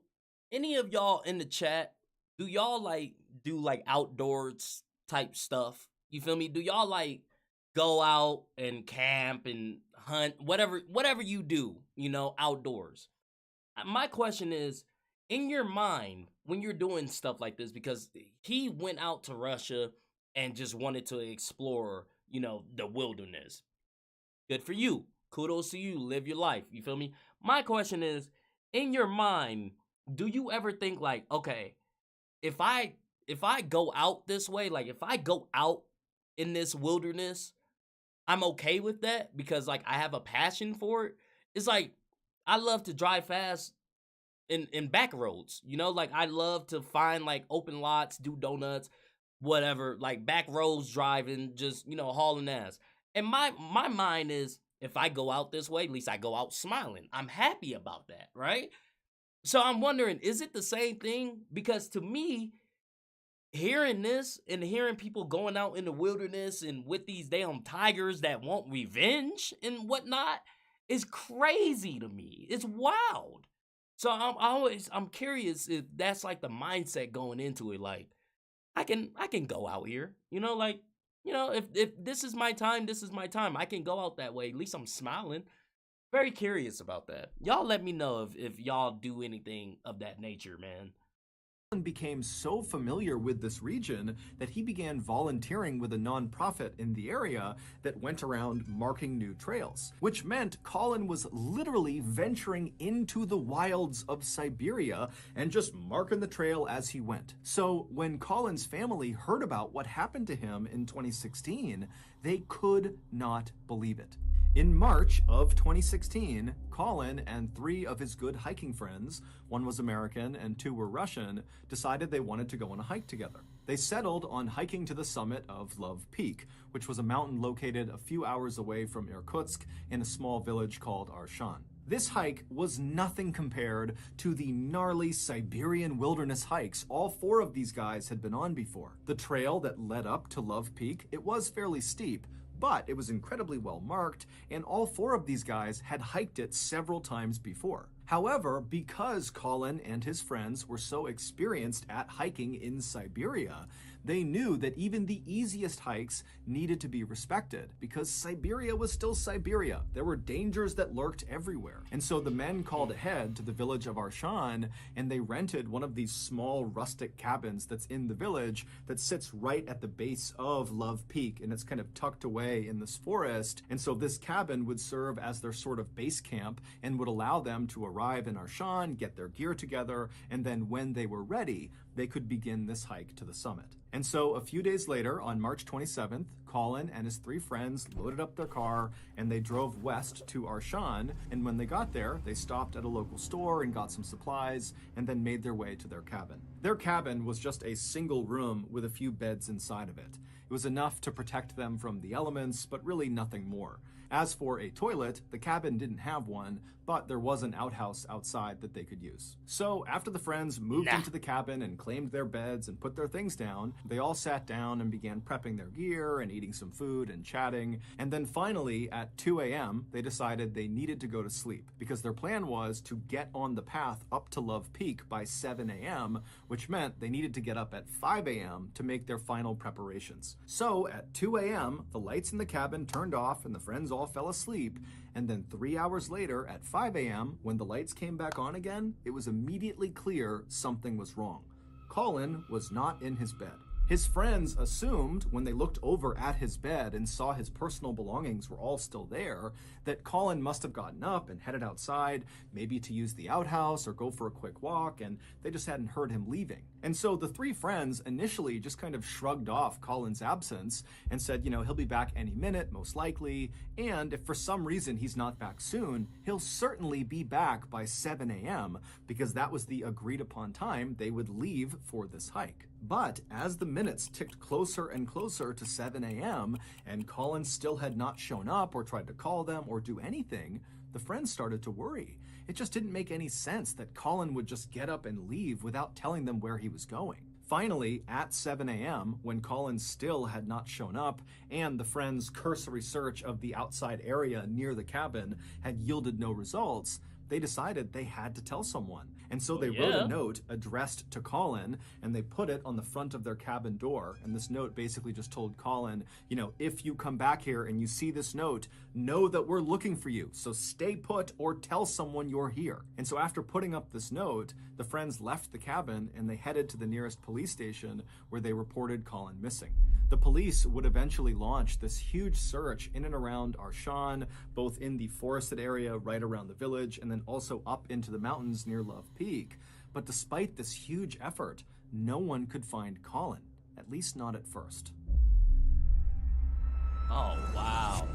any of y'all in the chat, do y'all do outdoors type stuff? You feel me? Do y'all go out and camp and hunt, whatever you do, outdoors? My question is, in your mind, when you're doing stuff like this, because he went out to Russia and just wanted to explore, the wilderness. Good for you. Kudos to you. Live your life. You feel me? My question is, in your mind, do you ever think okay, if I go out this way, if I go out in this wilderness, I'm okay with that because I have a passion for it? It's I love to drive fast in back roads, I love to find open lots, do donuts, whatever, back roads driving, just hauling ass. And my mind is, if I go out this way, at least I go out smiling. I'm happy about that, right? So I'm wondering, is it the same thing? Because to me, hearing this and hearing people going out in the wilderness and with these damn tigers that want revenge and whatnot is crazy to me. It's wild. So I'm curious if that's the mindset going into it. I can go out here, if this is my time, this is my time. I can go out that way. At least I'm smiling. Very curious about that. Y'all let me know if y'all do anything of that nature, man. became so familiar with this region that he began volunteering with a nonprofit in the area that went around marking new trails, which meant Colin was literally venturing into the wilds of Siberia and just marking the trail as he went. So when Colin's family heard about what happened to him in 2016, they could not believe it. In March of 2016, Colin and 3 of his good hiking friends, one was American and 2 were Russian, decided they wanted to go on a hike together. They settled on hiking to the summit of Love Peak, which was a mountain located a few hours away from Irkutsk in a small village called Arshan. This hike was nothing compared to the gnarly Siberian wilderness hikes all 4 of these guys had been on before. The trail that led up to Love Peak, it was fairly steep, but it was incredibly well marked, and all 4 of these guys had hiked it several times before. However, because Colin and his friends were so experienced at hiking in Siberia, they knew that even the easiest hikes needed to be respected because Siberia was still Siberia. There were dangers that lurked everywhere. And so the men called ahead to the village of Arshan and they rented one of these small rustic cabins that's in the village that sits right at the base of Love Peak, and it's kind of tucked away in this forest. And so this cabin would serve as their sort of base camp and would allow them to arrive in Arshan, get their gear together, and then when they were ready, they could begin this hike to the summit. And so a few days later, on March 27th, Colin and his 3 friends loaded up their car and they drove west to Arshan. And when they got there, they stopped at a local store and got some supplies and then made their way to their cabin. Their cabin was just a single room with a few beds inside of it. It was enough to protect them from the elements, but really nothing more. As for a toilet, the cabin didn't have one, but there was an outhouse outside that they could use. So after the friends moved into the cabin and claimed their beds and put their things down, they all sat down and began prepping their gear and eating some food and chatting. And then finally, at 2 a.m., they decided they needed to go to sleep because their plan was to get on the path up to Love Peak by 7 a.m., which meant they needed to get up at 5 a.m. to make their final preparations. So at 2 a.m., the lights in the cabin turned off and the friends all fell asleep. And then 3 hours later, at 5 a.m., when the lights came back on again, it was immediately clear something was wrong. Colin was not in his bed. His friends assumed, when they looked over at his bed and saw his personal belongings were all still there, that Colin must have gotten up and headed outside, maybe to use the outhouse or go for a quick walk, and they just hadn't heard him leaving. And so the 3 friends initially just kind of shrugged off Colin's absence and said, you know, he'll be back any minute, most likely, and if for some reason he's not back soon, he'll certainly be back by 7 a.m., because that was the agreed upon time they would leave for this hike. But as the minutes ticked closer and closer to 7 a.m. and Colin still had not shown up or tried to call them or do anything, the friends started to worry. It just didn't make any sense that Colin would just get up and leave without telling them where he was going. Finally, at 7 a.m., when Colin still had not shown up and the friends' cursory search of the outside area near the cabin had yielded no results, they decided they had to tell someone. And so they wrote a note addressed to Colin, and they put it on the front of their cabin door. And this note basically just told Colin, you know, if you come back here and you see this note, know that we're looking for you. So stay put or tell someone you're here. And so after putting up this note, the friends left the cabin and they headed to the nearest police station where they reported Colin missing. The police would eventually launch this huge search in and around Arshan, both in the forested area right around the village and then also up into the mountains near Love Peak. But despite this huge effort, no one could find Colin, at least not at first. Oh, wow.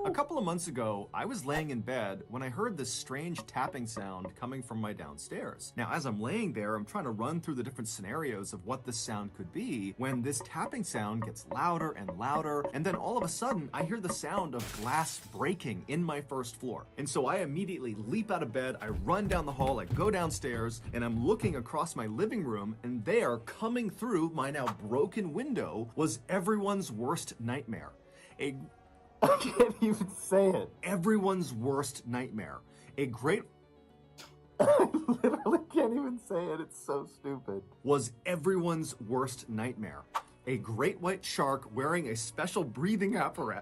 A couple of months ago, I was laying in bed when I heard this strange tapping sound coming from my downstairs. Now, as I'm laying there, I'm trying to run through the different scenarios of what this sound could be when this tapping sound gets louder and louder, and then all of a sudden, I hear the sound of glass breaking in my first floor. And so I immediately leap out of bed, I run down the hall, I go downstairs, and I'm looking across my living room, and there, coming through my now broken window, was everyone's worst nightmare. I can't even say it. Everyone's worst nightmare. I literally can't even say it. It's so stupid. Was everyone's worst nightmare. A great white shark wearing a special breathing apparatus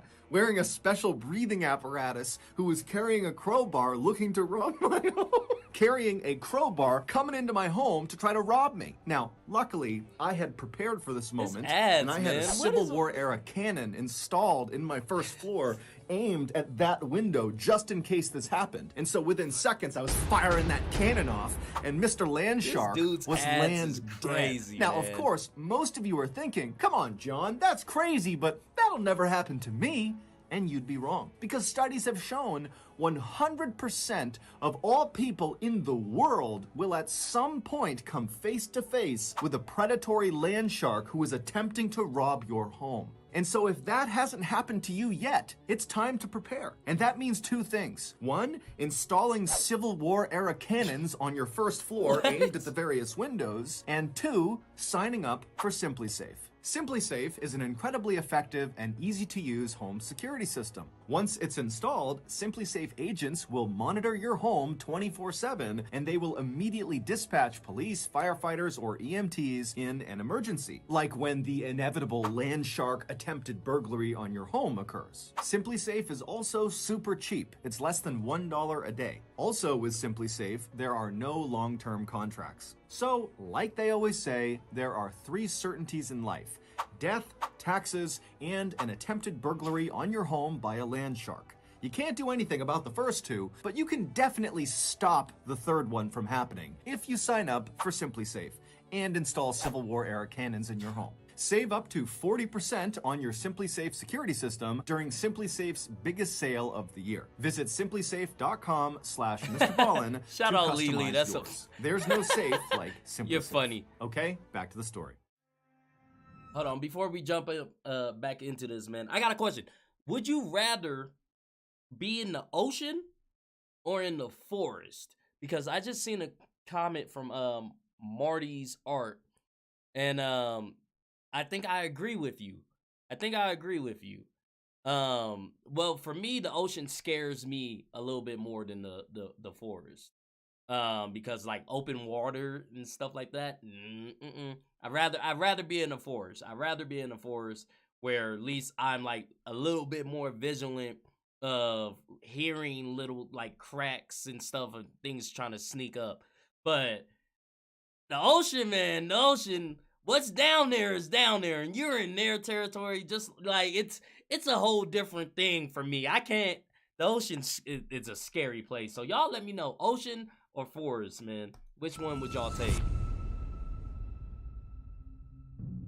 who was carrying a crowbar looking to rob my home. carrying a crowbar coming into my home to try to rob me. Now, luckily, I had prepared for this moment, and I had a Civil War era cannon installed in my first floor, aimed at that window just in case this happened. And so within seconds, I was firing that cannon off, and Mr. Landshark was land crazy. Now, of course, most of you are thinking, come on, John, that's crazy, but that'll never happen to me. And you'd be wrong, because studies have shown 100% of all people in the world will at some point come face to face with a predatory land shark who is attempting to rob your home. And so if that hasn't happened to you yet, it's time to prepare. And that means two things. One, installing Civil War era cannons on your first floor aimed at the various windows. And two, signing up for SimpliSafe. SimpliSafe is an incredibly effective and easy-to-use home security system. Once it's installed, SimpliSafe agents will monitor your home 24/7, and they will immediately dispatch police, firefighters, or EMTs in an emergency, like when the inevitable land shark attempted burglary on your home occurs. SimpliSafe is also super cheap. It's less than $1 a day. Also with SimpliSafe, there are no long-term contracts. So, like they always say, there are 3 certainties in life: death, taxes, and an attempted burglary on your home by a land shark. You can't do anything about the first 2, but you can definitely stop the third one from happening if you sign up for SimpliSafe and install Civil War era cannons in your home. Save up to 40% on your SimpliSafe security system during SimpliSafe's biggest sale of the year. Visit simplisafecom/MrBallen. Shout out Lily, that's yours. There's no safe like SimpliSafe. You're funny. Okay, back to the story. Hold on, before we jump back into this, man, I got a question. Would you rather be in the ocean or in the forest? Because I just seen a comment from Marty's Art, and I think I agree with you. Well, for me, the ocean scares me a little bit more than the forest. Because like open water and stuff like that. I'd rather be in the forest. I'd rather be in the forest where at least I'm like a little bit more vigilant of hearing little like cracks and stuff and things trying to sneak up. But the ocean, man, the ocean, what's down there is down there, and you're in their territory. Just like it's a whole different thing for me. I can't. The ocean it's a scary place. So y'all let me know, ocean or forest, man. Which one would y'all take?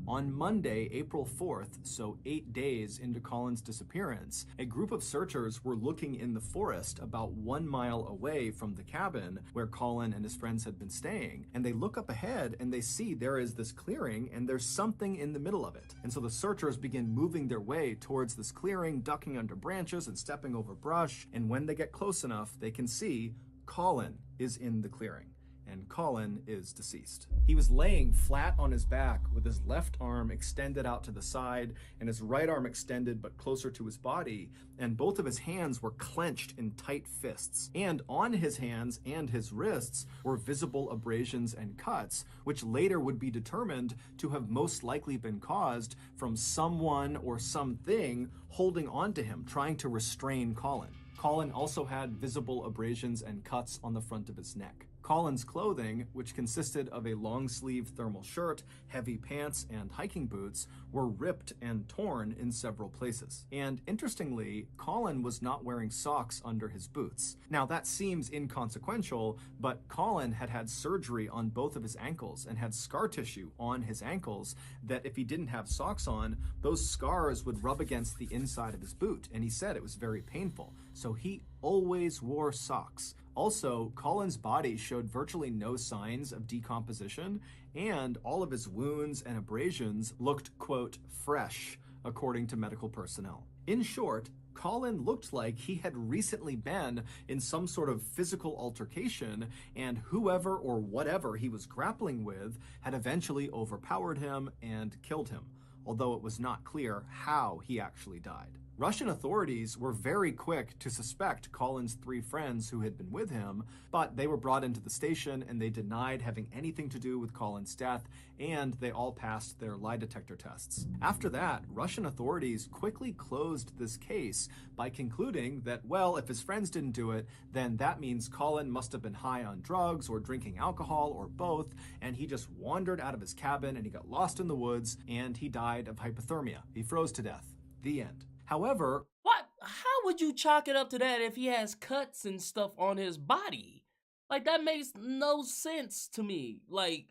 On Monday, April 4th, so 8 days into Colin's disappearance, a group of searchers were looking in the forest about 1 mile away from the cabin where Colin and his friends had been staying. And they look up ahead and they see there is this clearing and there's something in the middle of it. And so the searchers begin moving their way towards this clearing, ducking under branches and stepping over brush. And when they get close enough, they can see Colin is in the clearing. And Colin is deceased. He was laying flat on his back with his left arm extended out to the side and his right arm extended but closer to his body, and both of his hands were clenched in tight fists. And on his hands and his wrists were visible abrasions and cuts, which later would be determined to have most likely been caused from someone or something holding onto him, trying to restrain Colin. Colin also had visible abrasions and cuts on the front of his neck. Colin's clothing, which consisted of a long-sleeve thermal shirt, heavy pants, and hiking boots, were ripped and torn in several places. And interestingly, Colin was not wearing socks under his boots. Now that seems inconsequential, but Colin had had surgery on both of his ankles and had scar tissue on his ankles that if he didn't have socks on, those scars would rub against the inside of his boot, and he said it was very painful. So he always wore socks. Also, Colin's body showed virtually no signs of decomposition, and all of his wounds and abrasions looked, quote, fresh, according to medical personnel. In short, Colin looked like he had recently been in some sort of physical altercation, and whoever or whatever he was grappling with had eventually overpowered him and killed him, although it was not clear how he actually died. Russian authorities were very quick to suspect Colin's 3 friends who had been with him, but they were brought into the station and they denied having anything to do with Colin's death, and they all passed their lie detector tests. After that, Russian authorities quickly closed this case by concluding that, well, if his friends didn't do it, then that means Colin must have been high on drugs or drinking alcohol or both, and he just wandered out of his cabin and he got lost in the woods and he died of hypothermia. He froze to death. The end. However, What? How would you chalk it up to that if he has cuts and stuff on his body? Like, that makes no sense to me. Like,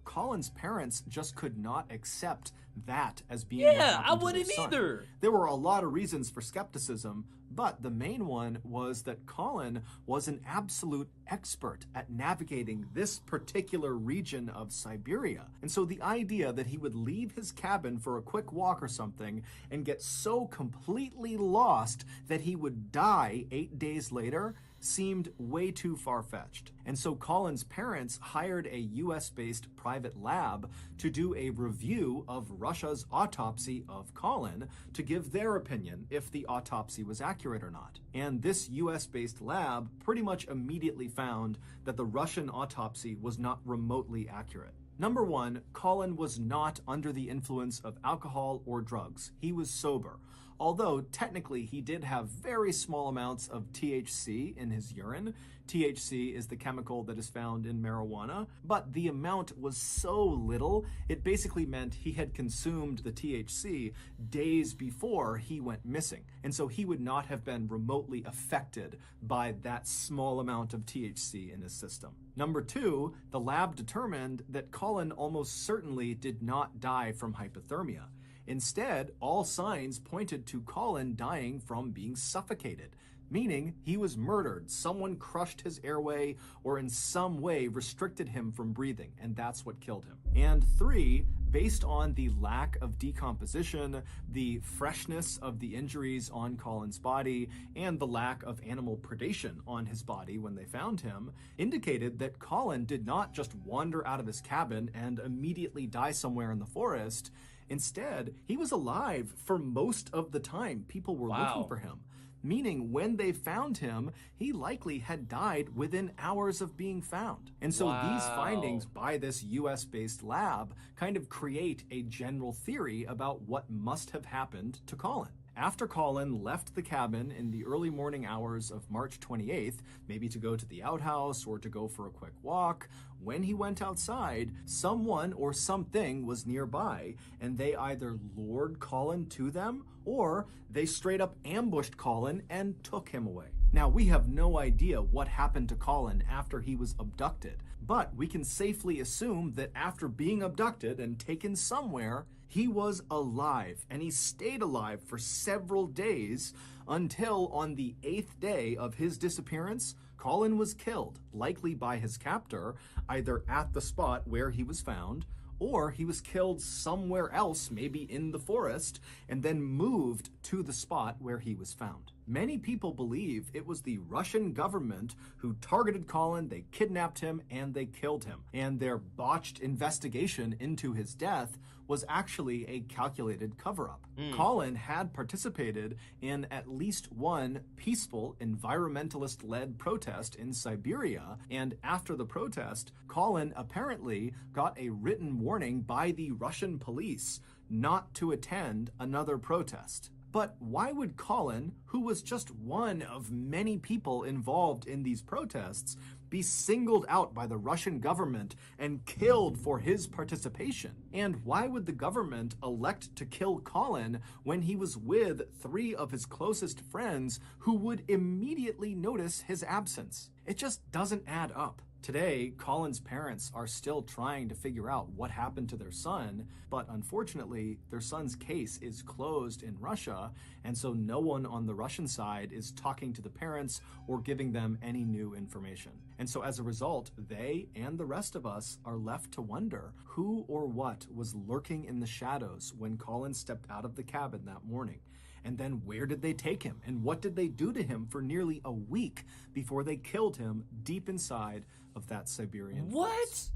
Colin's parents just could not accept that as being what yeah, happened I to their wouldn't son. either. There were a lot of reasons for skepticism, but the main one was that Colin was an absolute expert at navigating this particular region of Siberia. And so the idea that he would leave his cabin for a quick walk or something and get so completely lost that he would die 8 days later seemed way too far-fetched. And so Colin's parents hired a US-based private lab to do a review of Russia's autopsy of Colin to give their opinion if the autopsy was accurate or not. And this US-based lab pretty much immediately found that the Russian autopsy was not remotely accurate. Number one, Colin was not under the influence of alcohol or drugs. He was sober. Although technically he did have very small amounts of THC in his urine. THC is the chemical that is found in marijuana, but the amount was so little, it basically meant he had consumed the THC days before he went missing. And so he would not have been remotely affected by that small amount of THC in his system. Number two, the lab determined that Colin almost certainly did not die from hypothermia. Instead, all signs pointed to Colin dying from being suffocated, meaning he was murdered. Someone crushed his airway or in some way restricted him from breathing, and that's what killed him. And three, based on the lack of decomposition, the freshness of the injuries on Colin's body, and the lack of animal predation on his body when they found him, indicated that Colin did not just wander out of his cabin and immediately die somewhere in the forest. Instead, he was alive for most of the time people were looking for him. Meaning when they found him, he likely had died within hours of being found. And so these findings by this US-based lab kind of create a general theory about what must have happened to Colin. After Colin left the cabin in the early morning hours of March 28th, maybe to go to the outhouse or to go for a quick walk, when he went outside, someone or something was nearby, and they either lured Colin to them or they straight up ambushed Colin and took him away. Now, we have no idea what happened to Colin after he was abducted, but we can safely assume that after being abducted and taken somewhere, he was alive, and he stayed alive for several days until on the 8th day of his disappearance, Colin was killed, likely by his captor, either at the spot where he was found, or he was killed somewhere else, maybe in the forest, and then moved to the spot where he was found. Many people believe it was the Russian government who targeted Colin, they kidnapped him, and they killed him. And their botched investigation into his death was actually a calculated cover-up. Colin had participated in at least one peaceful environmentalist-led protest in Siberia, and after the protest, Colin apparently got a written warning by the Russian police not to attend another protest. But why would Colin, who was just one of many people involved in these protests, be singled out by the Russian government and killed for his participation? And why would the government elect to kill Colin when he was with 3 of his closest friends who would immediately notice his absence? It just doesn't add up. Today, Colin's parents are still trying to figure out what happened to their son, but unfortunately, their son's case is closed in Russia, and so no one on the Russian side is talking to the parents or giving them any new information. And so as a result, they and the rest of us are left to wonder who or what was lurking in the shadows when Colin stepped out of the cabin that morning. And then where did they take him? And what did they do to him for nearly a week before they killed him deep inside of that Siberian forest?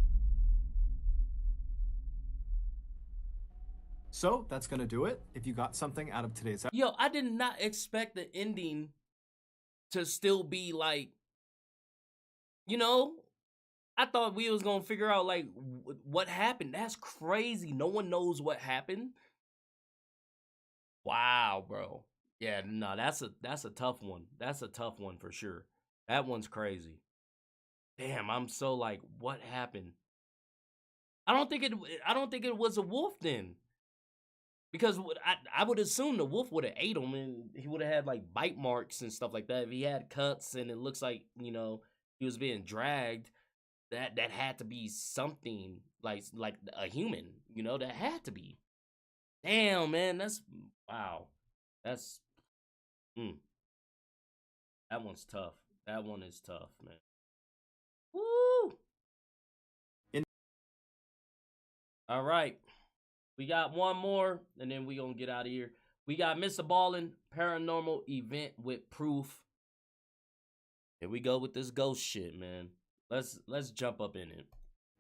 So that's going to do it. If you got something out of today's Yo, I did not expect the ending to still be like, you know, I thought we was gonna figure out like what happened. That's crazy. No one knows what happened. Wow, bro. Yeah, no, that's a tough one. That's a tough one for sure. That one's crazy. Damn, I'm so like, what happened? I don't think it was a wolf then. Because I would assume the wolf would have ate him and he would have had like bite marks and stuff like that. If he had cuts and it looks like, you know, he was being dragged, that had to be something like a human, you know, that had to be. Damn, man, that's wow. That's that one's tough. That one is tough, man. Woo! All right. We got one more, and then we gonna get out of here. We got MrBallen, paranormal event with proof. Here we go with this ghost shit, man. Let's jump up in it.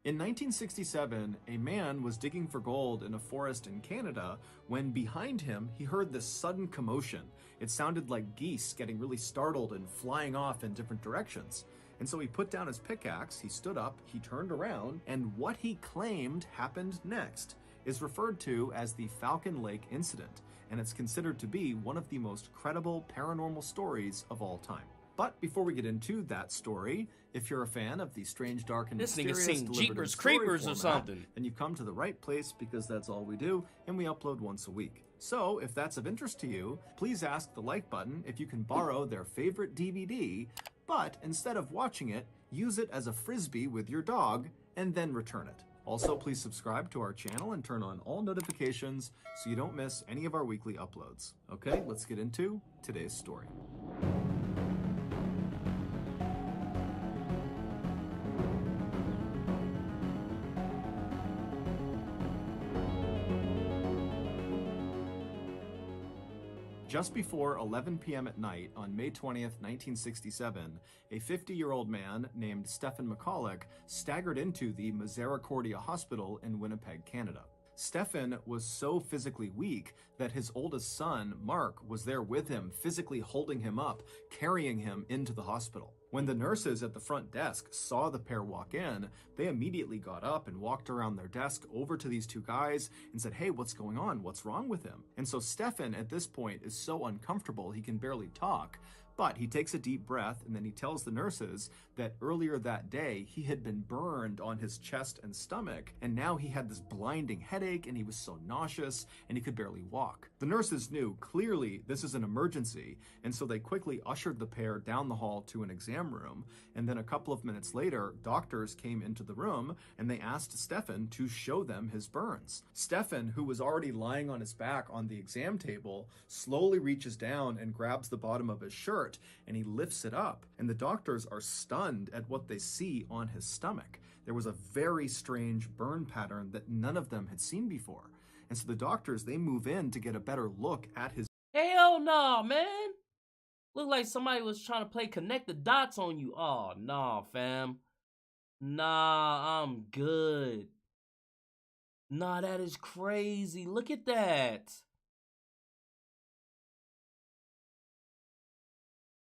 In 1967, a man was digging for gold in a forest in Canada when behind him he heard this sudden commotion. It sounded like geese getting really startled and flying off in different directions. And so he put down his pickaxe, he stood up, he turned around, and what he claimed happened next is referred to as the Falcon Lake incident, and it's considered to be one of the most credible paranormal stories of all time. But before we get into that story, if you're a fan of the strange, dark, and this mysterious nigga seen delivered Jeepers in story Creepers or format, something, then you've come to the right place because that's all we do, and we upload once a week. So if that's of interest to you, please ask the like button if you can borrow their favorite DVD, but instead of watching it, use it as a frisbee with your dog, and then return it. Also, please subscribe to our channel and turn on all notifications so you don't miss any of our weekly uploads. Okay, let's get into today's story. Just before 11 p.m. at night on May 20th, 1967, a 50-year-old man named Stephen McCulloch staggered into the Misericordia Hospital in Winnipeg, Canada. Stephen was so physically weak that his oldest son, Mark, was there with him, physically holding him up, carrying him into the hospital. When the nurses at the front desk saw the pair walk in, they immediately got up and walked around their desk over to these two guys and said, "Hey, what's going on? What's wrong with him?" And so Stephen at this point is so uncomfortable he can barely talk. But he takes a deep breath and then he tells the nurses that earlier that day he had been burned on his chest and stomach, and now he had this blinding headache and he was so nauseous and he could barely walk. The nurses knew clearly this is an emergency, and so they quickly ushered the pair down the hall to an exam room, and then a couple of minutes later, doctors came into the room and they asked Stephen to show them his burns. Stephen, who was already lying on his back on the exam table, slowly reaches down and grabs the bottom of his shirt and he lifts it up, and the doctors are stunned at what they see on his stomach. There was a very strange burn pattern that none of them had seen before. And so the doctors, they move in to get a better look at his... Hell no, man. Look like somebody was trying to play connect the dots on you. Oh, nah, fam. Nah, I'm good. Nah, that is crazy. Look at that.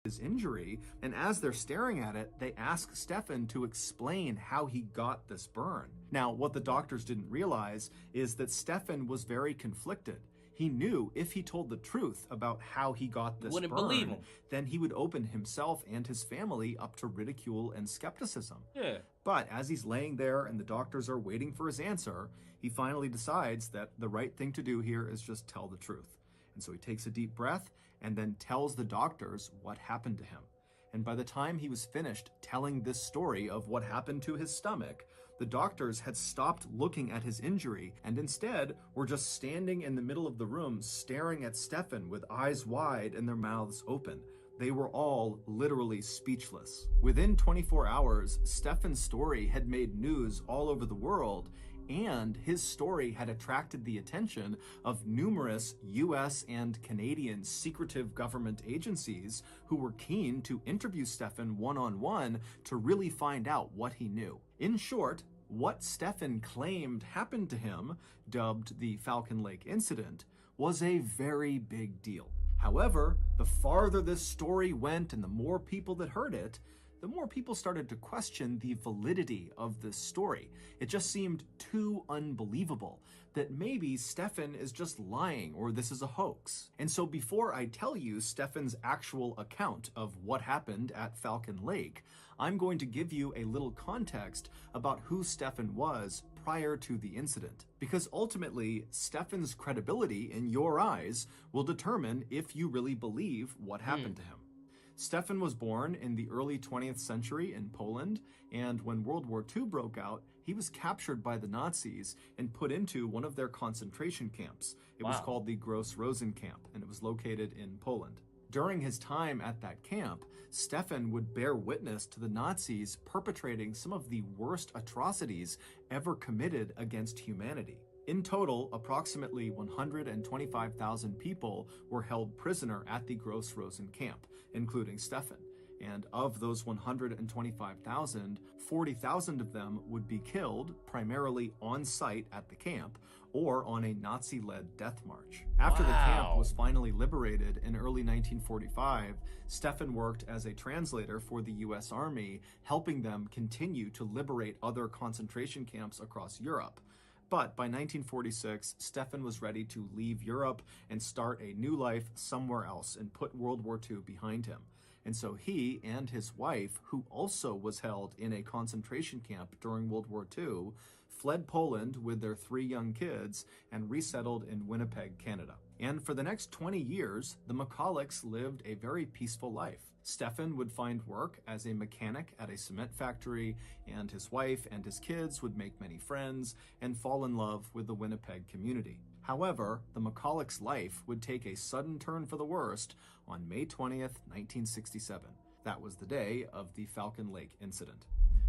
his injury, and as they're staring at it, they ask Stefan to explain how he got this burn. Now, what the doctors didn't realize is that Stefan was very conflicted. He knew if he told the truth about how he got this Wouldn't burn, believe him. then he would open himself and his family up to ridicule and skepticism. Yeah. But as he's laying there and the doctors are waiting for his answer, he finally decides that the right thing to do here is just tell the truth. And so he takes a deep breath and then tells the doctors what happened to him. And by the time he was finished telling this story of what happened to his stomach, the doctors had stopped looking at his injury and instead were just standing in the middle of the room staring at Stefan with eyes wide and their mouths open. They were all literally speechless. Within 24 hours, Stefan's story had made news all over the world, and his story had attracted the attention of numerous US and Canadian secretive government agencies who were keen to interview Stefan one-on-one to really find out what he knew. In short, What Stefan claimed happened to him, dubbed the Falcon Lake incident, was a very big deal. However, the farther this story went and the more people that heard it, the more people started to question the validity of this story. It just seemed too unbelievable that maybe Stefan is just lying or this is a hoax. And so before I tell you Stefan's actual account of what happened at Falcon Lake, I'm going to give you a little context about who Stefan was prior to the incident. Because ultimately, Stefan's credibility in your eyes will determine if you really believe what happened to him. Stefan was born in the early 20th century in Poland, and when World War II broke out, he was captured by the Nazis and put into one of their concentration camps. It was called the Rawrsimbaa camp, and it was located in Poland. During his time at that camp, Stefan would bear witness to the Nazis perpetrating some of the worst atrocities ever committed against humanity. In total, approximately 125,000 people were held prisoner at the Rawrsimbaa camp, including Stefan. And of those 125,000, 40,000 of them would be killed primarily on site at the camp or on a Nazi-led death march. After the camp was finally liberated in early 1945, Stefan worked as a translator for the US Army, helping them continue to liberate other concentration camps across Europe. But by 1946, Stefan was ready to leave Europe and start a new life somewhere else and put World War II behind him. And so he and his wife, who also was held in a concentration camp during World War II, fled Poland with their 3 young kids and resettled in Winnipeg, Canada. And for the next 20 years, the McCullochs lived a very peaceful life. Stefan would find work as a mechanic at a cement factory, and his wife and his kids would make many friends and fall in love with the Winnipeg community. However, the McCullochs' life would take a sudden turn for the worst on May 20th, 1967. That was the day of the Falcon Lake incident.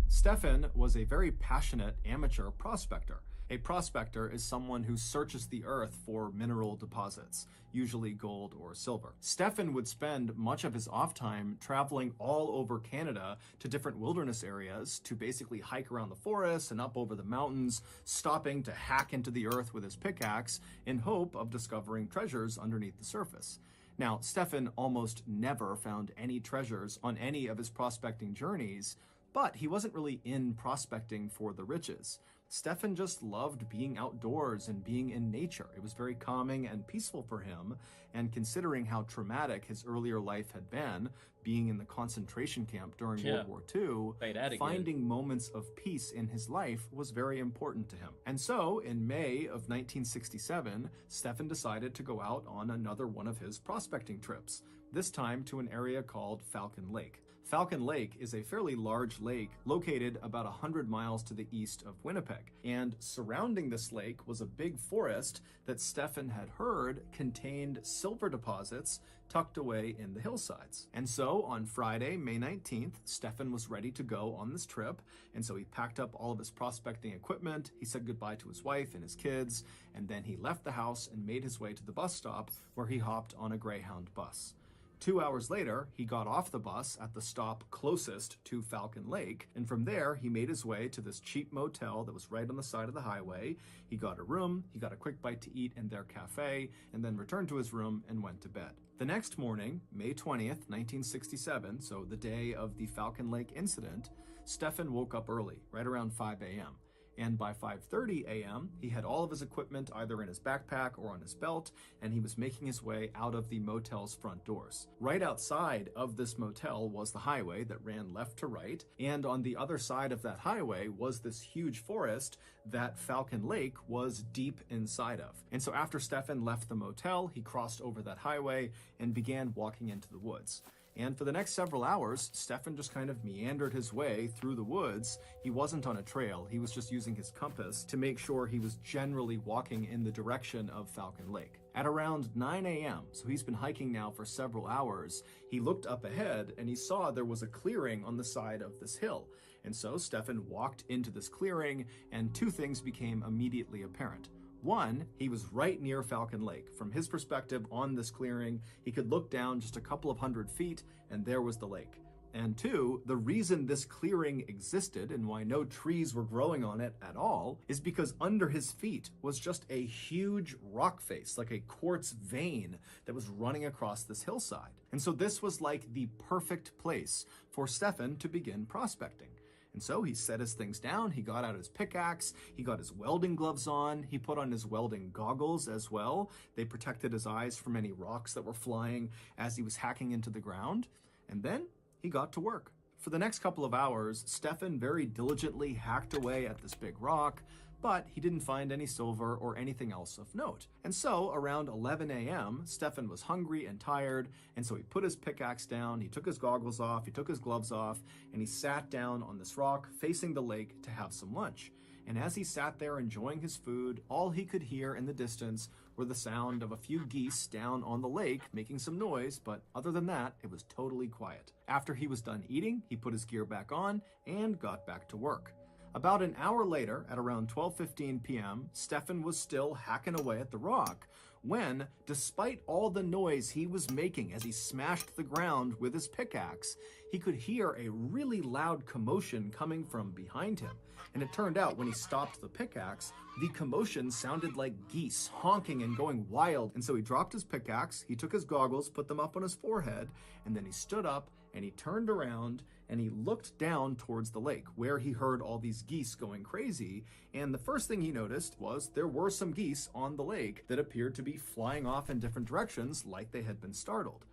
Stefan was a very passionate amateur prospector. A prospector is someone who searches the earth for mineral deposits, usually gold or silver. Stefan would spend much of his off time traveling all over Canada to different wilderness areas to basically hike around the forest and up over the mountains, stopping to hack into the earth with his pickaxe in hope of discovering treasures underneath the surface. Now, Stefan almost never found any treasures on any of his prospecting journeys, but he wasn't really in prospecting for the riches. Stefan just loved being outdoors and being in nature. It was very calming and peaceful for him, and considering how traumatic his earlier life had been, being in the concentration camp during World War II, finding moments of peace in his life was very important to him. And so, in May of 1967, Stefan decided to go out on another one of his prospecting trips, this time to an area called Falcon Lake. Falcon Lake is a fairly large lake located about 100 miles to the east of Winnipeg, and surrounding this lake was a big forest that Stefan had heard contained silver deposits tucked away in the hillsides. And so on Friday, May 19th, Stefan was ready to go on this trip, and so he packed up all of his prospecting equipment, he said goodbye to his wife and his kids, and then he left the house and made his way to the bus stop where he hopped on a Greyhound bus. 2 hours later, he got off the bus at the stop closest to Falcon Lake, and from there, he made his way to this cheap motel that was right on the side of the highway. He got a room, he got a quick bite to eat in their cafe, and then returned to his room and went to bed. The next morning, May 20th, 1967, so the day of the Falcon Lake incident, Stefan woke up early, right around 5 a.m. And by 5:30 a.m., he had all of his equipment either in his backpack or on his belt, and he was making his way out of the motel's front doors. Right outside of this motel was the highway that ran left to right, and on the other side of that highway was this huge forest that Falcon Lake was deep inside of. And so after Stefan left the motel, he crossed over that highway and began walking into the woods. And for the next several hours, Stefan just kind of meandered his way through the woods. He wasn't on a trail. He was just using his compass to make sure he was generally walking in the direction of Falcon Lake. At around 9 a.m., so he's been hiking now for several hours, he looked up ahead and he saw there was a clearing on the side of this hill. And so Stefan walked into this clearing, and 2 things became immediately apparent. One, he was right near Falcon Lake. From his perspective on this clearing, he could look down just a couple of hundred feet, and there was the lake. And two, the reason this clearing existed and why no trees were growing on it at all is because under his feet was just a huge rock face, like a quartz vein that was running across this hillside. And so this was like the perfect place for Stefan to begin prospecting. And so he set his things down, he got out his pickaxe, he got his welding gloves on, he put on his welding goggles as well. They protected his eyes from any rocks that were flying as he was hacking into the ground. And then he got to work. For the next couple of hours, Stefan very diligently hacked away at this big rock, but he didn't find any silver or anything else of note. And so around 11 a.m., Stefan was hungry and tired, and so he put his pickaxe down, he took his goggles off, he took his gloves off, and he sat down on this rock facing the lake to have some lunch. And as he sat there enjoying his food, all he could hear in the distance were the sound of a few geese down on the lake making some noise, but other than that, it was totally quiet. After he was done eating, he put his gear back on and got back to work. About an hour later, at around 12:15 p.m., Stefan was still hacking away at the rock when, despite all the noise he was making as he smashed the ground with his pickaxe, he could hear a really loud commotion coming from behind him. And it turned out when he stopped the pickaxe, the commotion sounded like geese honking and going wild. And so he dropped his pickaxe, he took his goggles, put them up on his forehead, and then he stood up and he turned around and he looked down towards the lake where he heard all these geese going crazy. And the first thing he noticed was there were some geese on the lake that appeared to be flying off in different directions like they had been startled.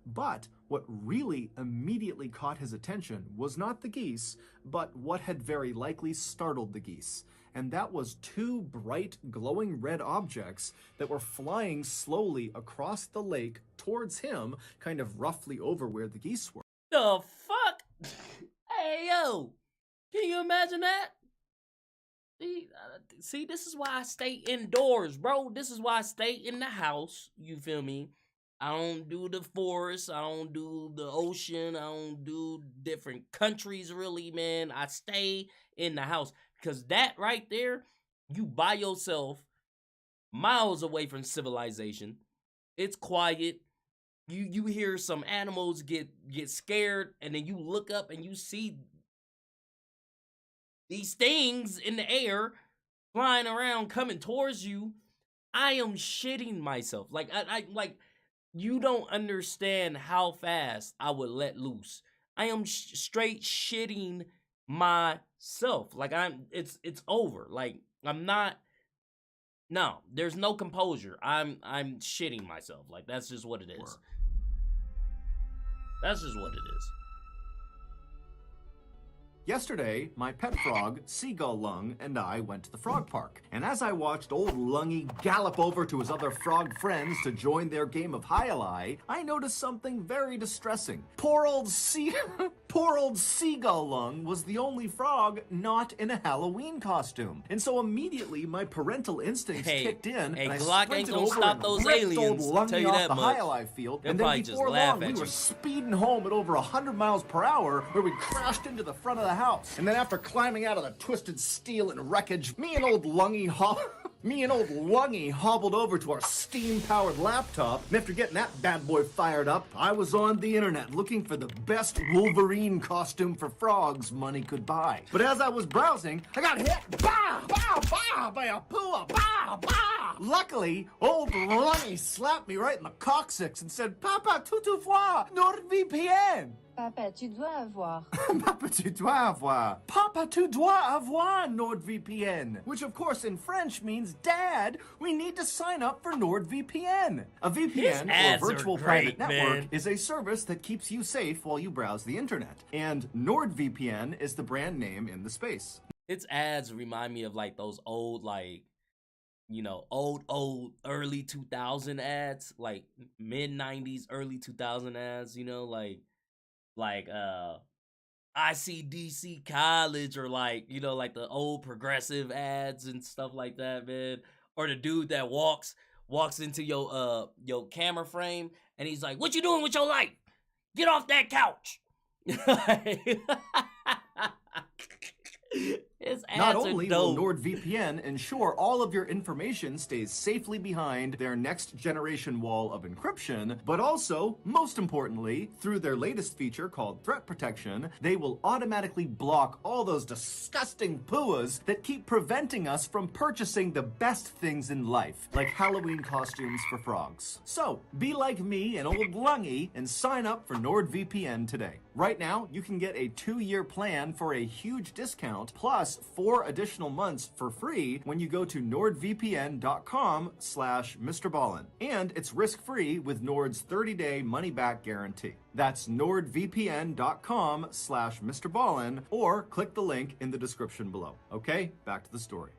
But what really immediately caught his attention was not the geese, but what had very likely startled the geese. And that was two bright, glowing red objects that were flying slowly across the lake towards him, kind of roughly over where the geese were. The fuck? Hey, yo. Can you imagine that? See, this is why I stay indoors, bro. This is why I stay in the house. You feel me? I don't do the forest. I don't do the ocean. I don't do different countries, really, man. I stay in the house. Because that right there, you by yourself, miles away from civilization. It's quiet. You hear some animals get scared, and then you look up and you see these things in the air flying around coming towards you. I am shitting myself. Like I you don't understand how fast I would let loose. I am straight shitting myself. Like it's over. Like I'm not. No, there's no composure. I'm shitting myself. Like that's just what it is. That's just what it is. Yesterday, my pet frog, Seagull Lung, and I went to the frog park. And as I watched old Lungy gallop over to his other frog friends to join their game of Hi-Li, I noticed something very distressing. Poor old Seagull Lung was the only frog not in a Halloween costume. And so immediately my parental instincts kicked in, and I Glock ain't sprinted gonna over stop and those ripped aliens, old Lungy tell you off that the much. Hi-Li field. They'll And then probably just before laugh long, at we were you. speeding home at over 100 miles per hour, where we crashed into the front of the house. And then after climbing out of the twisted steel and wreckage, me and old Lungy hobbled over to our steam-powered laptop, and after getting that bad boy fired up, I was on the internet looking for the best Wolverine costume for frogs money could buy. But as I was browsing, I got hit, by a pua, Luckily, old Lungy slapped me right in the coccyx and said, "Papa, toutefois, NordVPN." Papa, tu dois avoir. Papa, tu dois avoir. Papa, tu dois avoir NordVPN. Which, of course, in French means, Dad, we need to sign up for NordVPN. A VPN, or virtual private network, is a service that keeps you safe while you browse the internet. And NordVPN is the brand name in the space. Its ads remind me of like those old, like, you know, old early 2000 ads, like mid 90s, early 2000 ads, you know, like ICDC college, or like, you know, like the old progressive ads and stuff like that, man. Or the dude that walks into your camera frame and he's like, "What you doing with your life? Get off that couch." His Not ads are only will dope. NordVPN ensure all of your information stays safely behind their next generation wall of encryption, but also, most importantly, through their latest feature called Threat Protection, they will automatically block all those disgusting puas that keep preventing us from purchasing the best things in life, like Halloween costumes for frogs. So, be like me and old Lungy and sign up for NordVPN today. Right now, you can get a 2-year plan for a huge discount, plus 4 additional months for free when you go to nordvpn.com/MrBallen. And it's risk-free with Nord's 30-day money-back guarantee. That's nordvpn.com/MrBallen, or click the link in the description below. Okay, back to the story.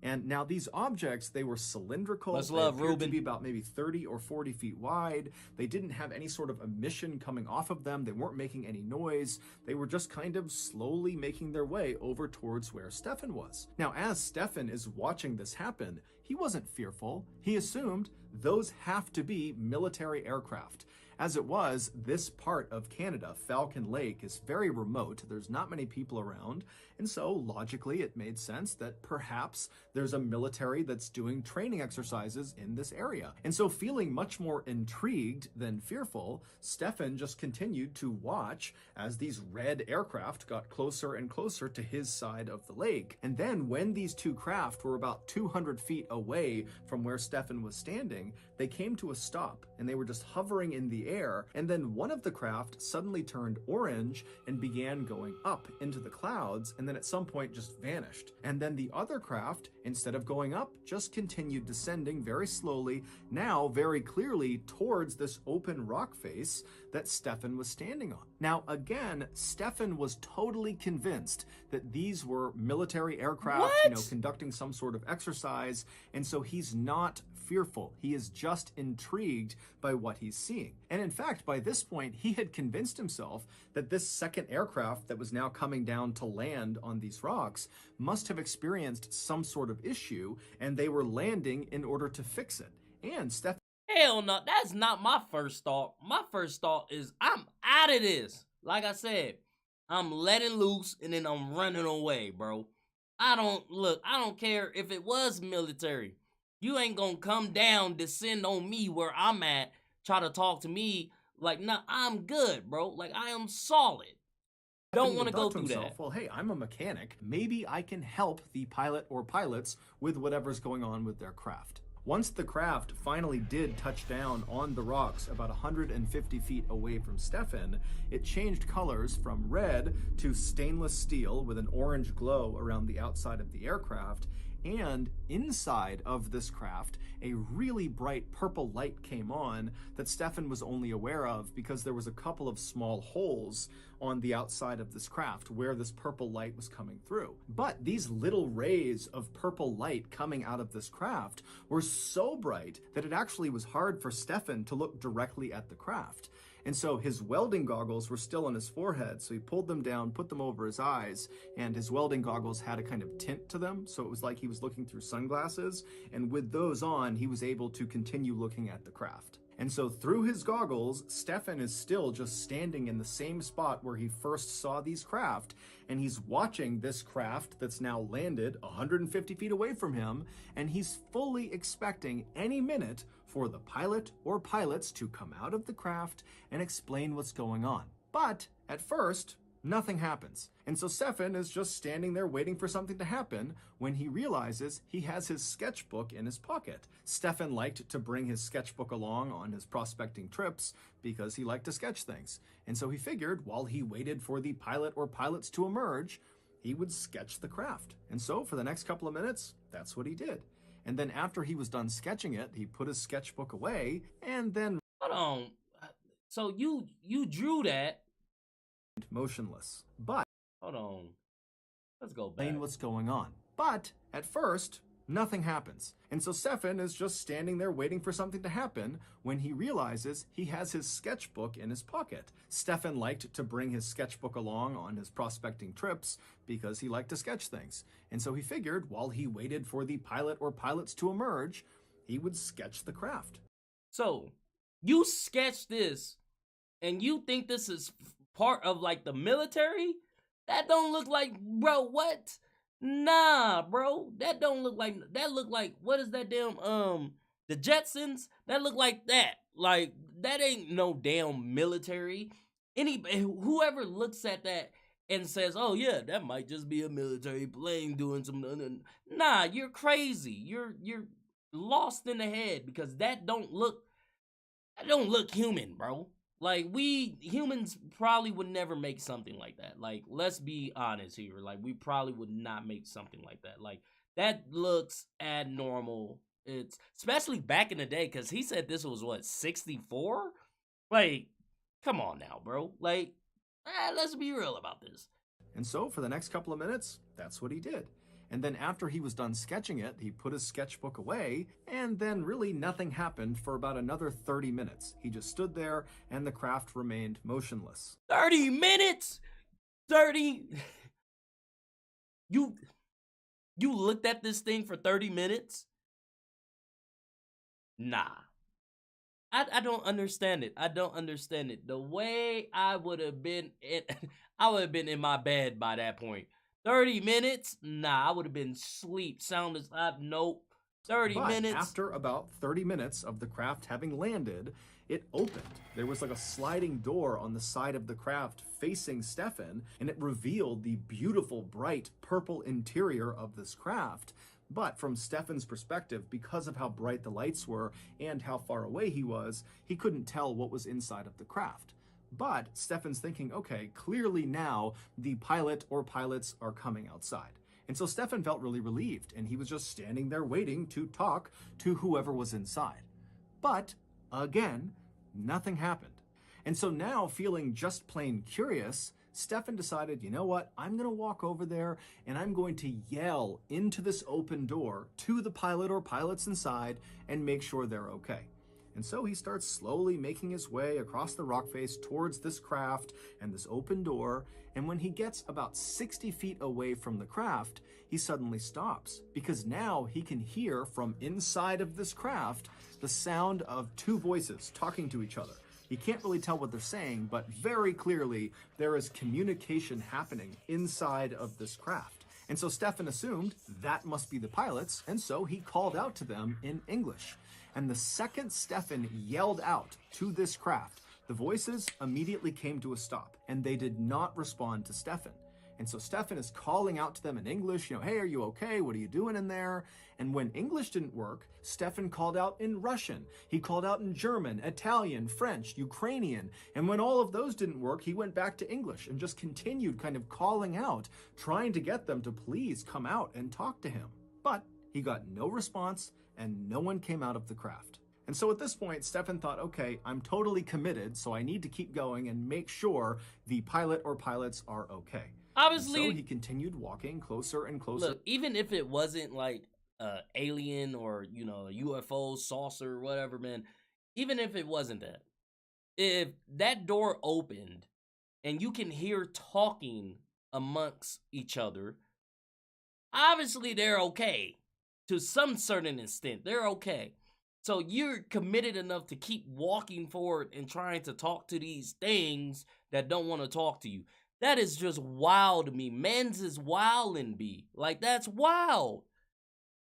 And now these objects, they were cylindrical. Much They love, appeared Ruben. to be about maybe 30 or 40 feet wide. They didn't have any sort of emission coming off of them. They weren't making any noise. They were just kind of slowly making their way over towards where Stefan was. Now, as Stefan is watching this happen, he wasn't fearful. He assumed those have to be military aircraft. As it was, this part of Canada, Falcon Lake, is very remote. There's not many people around. And so, logically, it made sense that perhaps there's a military that's doing training exercises in this area. And so, feeling much more intrigued than fearful, Stefan just continued to watch as these red aircraft got closer and closer to his side of the lake. And then, when these two craft were about 200 feet away from where Stefan was standing, they came to a stop, and they were just hovering in the air. And then one of the craft suddenly turned orange and began going up into the clouds, and then at some point just vanished. And then the other craft, instead of going up, just continued descending very slowly, now very clearly towards this open rock face that Stefan was standing on. Now, again, Stefan was totally convinced that these were military aircraft, conducting some sort of exercise, and so he's not fearful. He is just intrigued by what he's seeing. And in fact, by this point, he had convinced himself that this second aircraft that was now coming down to land on these rocks must have experienced some sort of issue, and they were landing in order to fix it. And Stefan... Hell no, that's not my first thought. My first thought is I'm out of this. Like I said, I'm letting loose and then I'm running away, bro. I don't care if it was military. You ain't gonna come down, descend on me where I'm at, try to talk to me like, nah, I'm good, bro. Like, I am solid. Don't want to go through that. Well, hey, I'm a mechanic. Maybe I can help the pilot or pilots with whatever's going on with their craft. Once the craft finally did touch down on the rocks about 150 feet away from Stefan, it changed colors from red to stainless steel with an orange glow around the outside of the aircraft. And inside of this craft, a really bright purple light came on that Stefan was only aware of because there was a couple of small holes on the outside of this craft where this purple light was coming through. But these little rays of purple light coming out of this craft were so bright that it actually was hard for Stefan to look directly at the craft. And so his welding goggles were still on his forehead, so he pulled them down, put them over his eyes, and his welding goggles had a kind of tint to them, so it was like he was looking through sunglasses, and with those on, he was able to continue looking at the craft. And so through his goggles, Stefan is still just standing in the same spot where he first saw these craft, and he's watching this craft that's now landed 150 feet away from him, and he's fully expecting any minute for the pilot or pilots to come out of the craft and explain what's going on. But at first, nothing happens. And so Stefan is just standing there waiting for something to happen when he realizes he has his sketchbook in his pocket. Stefan liked to bring his sketchbook along on his prospecting trips because he liked to sketch things. And so he figured while he waited for the pilot or pilots to emerge, he would sketch the craft. And so for the next couple of minutes, that's what he did. And then after he was done sketching it, he put his sketchbook away and then... Hold on. So you drew that... motionless. But... Hold on. Let's go back. What's going on. But at first, nothing happens. And so Stefan is just standing there waiting for something to happen when he realizes he has his sketchbook in his pocket. Stefan liked to bring his sketchbook along on his prospecting trips because he liked to sketch things. And so he figured while he waited for the pilot or pilots to emerge, he would sketch the craft. So, you sketched this and you think this is part of like the military? That don't look like, bro, what? Nah, bro. That don't look like, that look like, what is that damn, the Jetsons? That look like that. Like, that ain't no damn military. Whoever looks at that and says, oh yeah, that might just be a military plane doing some, nah, you're crazy. You're lost in the head, because that don't look human, bro. Like, we humans probably would never make something like that. Like, let's be honest here. Like, we probably would not make something like that. Like, that looks abnormal. It's especially back in the day, because he said this was what, 64? Like, come on now, bro. Like, let's be real about this. And so for the next couple of minutes, that's what he did. And then after he was done sketching it, he put his sketchbook away, and then really nothing happened for about another 30 minutes. He just stood there, and the craft remained motionless. 30 minutes? 30? You looked at this thing for 30 minutes? Nah. I don't understand it. I don't understand it. The way I would have been in my bed by that point. 30 minutes? Nah, I would have been asleep, sound as nope. 30 minutes. After about 30 minutes of the craft having landed, it opened. There was like a sliding door on the side of the craft facing Stefan, and it revealed the beautiful, bright purple interior of this craft. But from Stefan's perspective, because of how bright the lights were and how far away he was, he couldn't tell what was inside of the craft. But Stefan's thinking, okay, clearly now the pilot or pilots are coming outside. And so Stefan felt really relieved, and he was just standing there waiting to talk to whoever was inside. But again, nothing happened. And so now, feeling just plain curious, Stefan decided, you know what, I'm going to walk over there and I'm going to yell into this open door to the pilot or pilots inside and make sure they're okay. And so he starts slowly making his way across the rock face towards this craft and this open door. And when he gets about 60 feet away from the craft, he suddenly stops, because now he can hear from inside of this craft the sound of two voices talking to each other. He can't really tell what they're saying, but very clearly there is communication happening inside of this craft. And so Stefan assumed that must be the pilots, and so he called out to them in English. And the second Stefan yelled out to this craft, the voices immediately came to a stop, and they did not respond to Stefan. And so Stefan is calling out to them in English, hey, are you okay? What are you doing in there? And when English didn't work, Stefan called out in Russian. He called out in German, Italian, French, Ukrainian. And when all of those didn't work, he went back to English and just continued kind of calling out, trying to get them to please come out and talk to him. But he got no response, and no one came out of the craft. And so at this point, Stefan thought, okay, I'm totally committed, so I need to keep going and make sure the pilot or pilots are okay. Obviously, and so he continued walking closer and closer. Look, even if it wasn't like alien or, a UFO, saucer, whatever, man, even if it wasn't that, if that door opened and you can hear talking amongst each other, obviously they're okay. To some certain extent, they're okay. So you're committed enough to keep walking forward and trying to talk to these things that don't want to talk to you. That is just wild to me. Men's is wildin' be. Like, that's wild.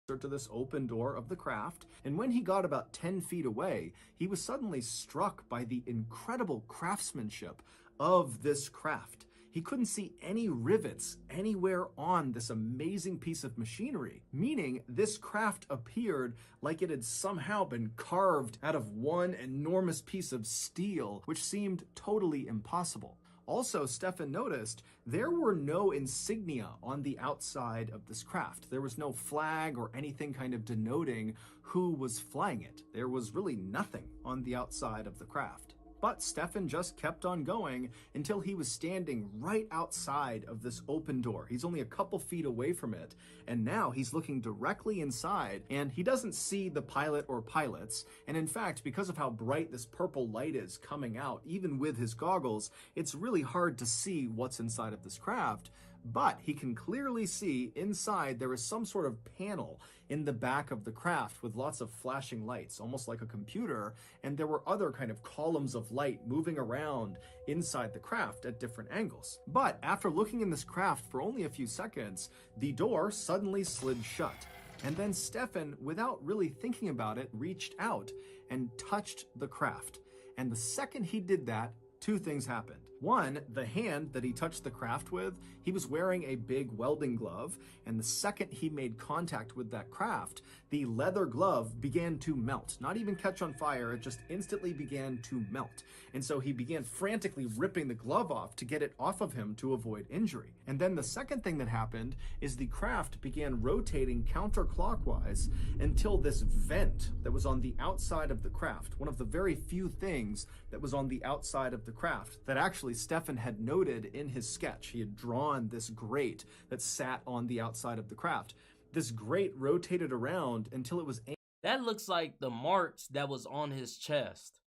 To this open door of the craft, and when he got about 10 feet away, he was suddenly struck by the incredible craftsmanship of this craft. He couldn't see any rivets anywhere on this amazing piece of machinery, meaning this craft appeared like it had somehow been carved out of one enormous piece of steel, which seemed totally impossible. Also, Stefan noticed there were no insignia on the outside of this craft. There was no flag or anything kind of denoting who was flying it. There was really nothing on the outside of the craft. But Stefan just kept on going until he was standing right outside of this open door. He's only a couple feet away from it, and now he's looking directly inside, and he doesn't see the pilot or pilots. And in fact, because of how bright this purple light is coming out, even with his goggles, it's really hard to see what's inside of this craft. But he can clearly see inside there is some sort of panel in the back of the craft with lots of flashing lights, almost like a computer, and there were other kind of columns of light moving around inside the craft at different angles. But after looking in this craft for only a few seconds, the door suddenly slid shut. And then Stefan, without really thinking about it, reached out and touched the craft. And the second he did that, two things happened. One, the hand that he touched the craft with, he was wearing a big welding glove, and the second he made contact with that craft, the leather glove began to melt. Not even catch on fire, it just instantly began to melt. And so he began frantically ripping the glove off to get it off of him to avoid injury. And then the second thing that happened is the craft began rotating counterclockwise until this vent that was on the outside of the craft, one of the very few things that was on the outside of the craft that actually Stefan had noted in his sketch. He had drawn this grate that sat on the outside of the craft. This grate rotated around until it was... That looks like the marks that was on his chest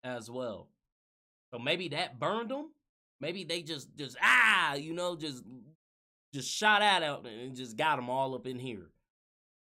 as well. So maybe that burned him? Maybe they just shot at him and just got him all up in here.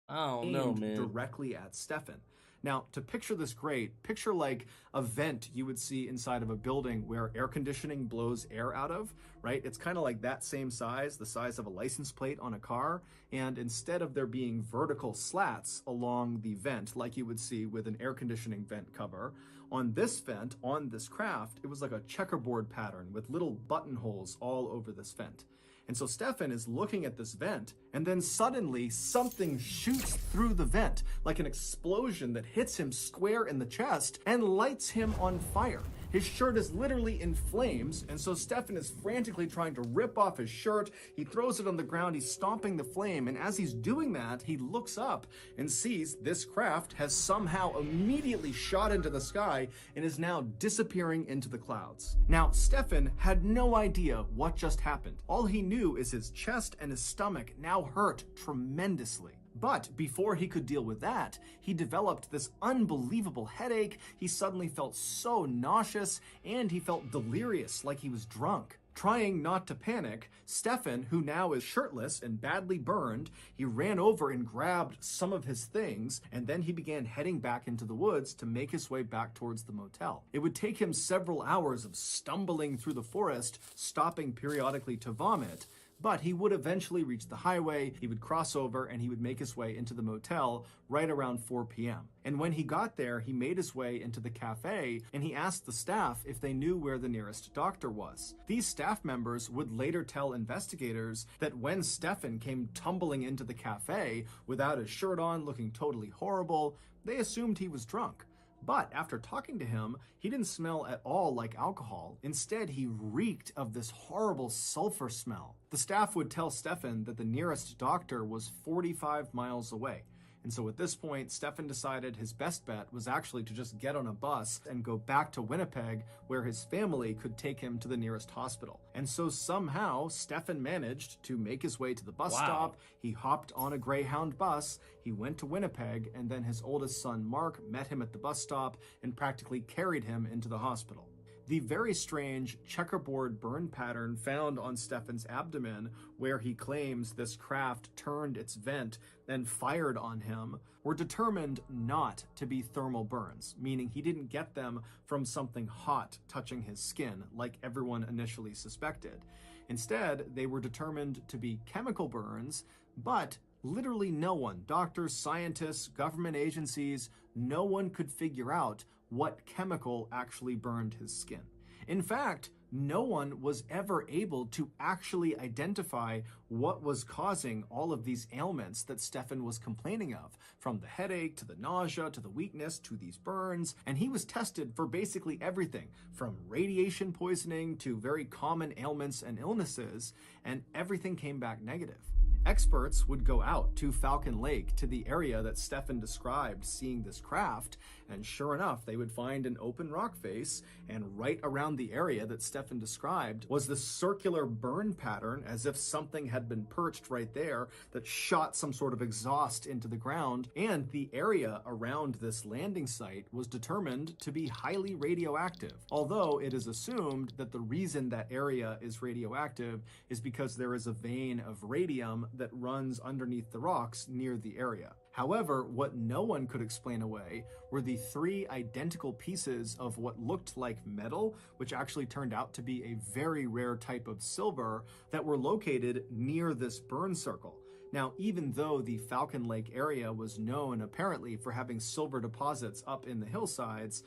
I don't know, man. Directly at Stefan. Now, to picture this grate, picture like a vent you would see inside of a building where air conditioning blows air out of, right? It's kind of like that same size, the size of a license plate on a car. And instead of there being vertical slats along the vent, like you would see with an air conditioning vent cover, on this vent, on this craft, it was like a checkerboard pattern with little buttonholes all over this vent. And so Stefan is looking at this vent, and then suddenly something shoots through the vent, like an explosion that hits him square in the chest and lights him on fire. His shirt is literally in flames, and so Stefan is frantically trying to rip off his shirt. He throws it on the ground, he's stomping the flame, and as he's doing that, he looks up and sees this craft has somehow immediately shot into the sky and is now disappearing into the clouds. Now, Stefan had no idea what just happened. All he knew is his chest and his stomach now hurt tremendously. But before he could deal with that, he developed this unbelievable headache. He suddenly felt so nauseous, and he felt delirious, like he was drunk. Trying not to panic, Stefan, who now is shirtless and badly burned, he ran over and grabbed some of his things, and then he began heading back into the woods to make his way back towards the motel. It would take him several hours of stumbling through the forest, stopping periodically to vomit, but he would eventually reach the highway, he would cross over, and he would make his way into the motel right around 4 p.m. And when he got there, he made his way into the cafe, and he asked the staff if they knew where the nearest doctor was. These staff members would later tell investigators that when Stefan came tumbling into the cafe without his shirt on, looking totally horrible, they assumed he was drunk. But after talking to him, he didn't smell at all like alcohol. Instead, he reeked of this horrible sulfur smell. The staff would tell Stefan that the nearest doctor was 45 miles away. And so at this point, Stefan decided his best bet was actually to just get on a bus and go back to Winnipeg, where his family could take him to the nearest hospital. And so somehow, Stefan managed to make his way to the bus stop. He hopped on a Greyhound bus, he went to Winnipeg, and then his oldest son, Mark, met him at the bus stop and practically carried him into the hospital. The very strange checkerboard burn pattern found on Stefan's abdomen, where he claims this craft turned its vent and fired on him, were determined not to be thermal burns, meaning he didn't get them from something hot touching his skin like everyone initially suspected. Instead, they were determined to be chemical burns, but literally no one, doctors, scientists, government agencies, no one could figure out what chemical actually burned his skin. In fact, no one was ever able to actually identify what was causing all of these ailments that Stefan was complaining of, from the headache to the nausea to the weakness to these burns, and he was tested for basically everything, from radiation poisoning to very common ailments and illnesses, and everything came back negative. Experts would go out to Falcon Lake, to the area that Stefan described seeing this craft, and sure enough, they would find an open rock face, and right around the area that Stefan described was this circular burn pattern, as if something had been perched right there that shot some sort of exhaust into the ground, and the area around this landing site was determined to be highly radioactive, although it is assumed that the reason that area is radioactive is because there is a vein of radium that runs underneath the rocks near the area. However, what no one could explain away were the 3 identical pieces of what looked like metal, which actually turned out to be a very rare type of silver, that were located near this burn circle. Now, even though the Falcon Lake area was known apparently for having silver deposits up in the hillsides,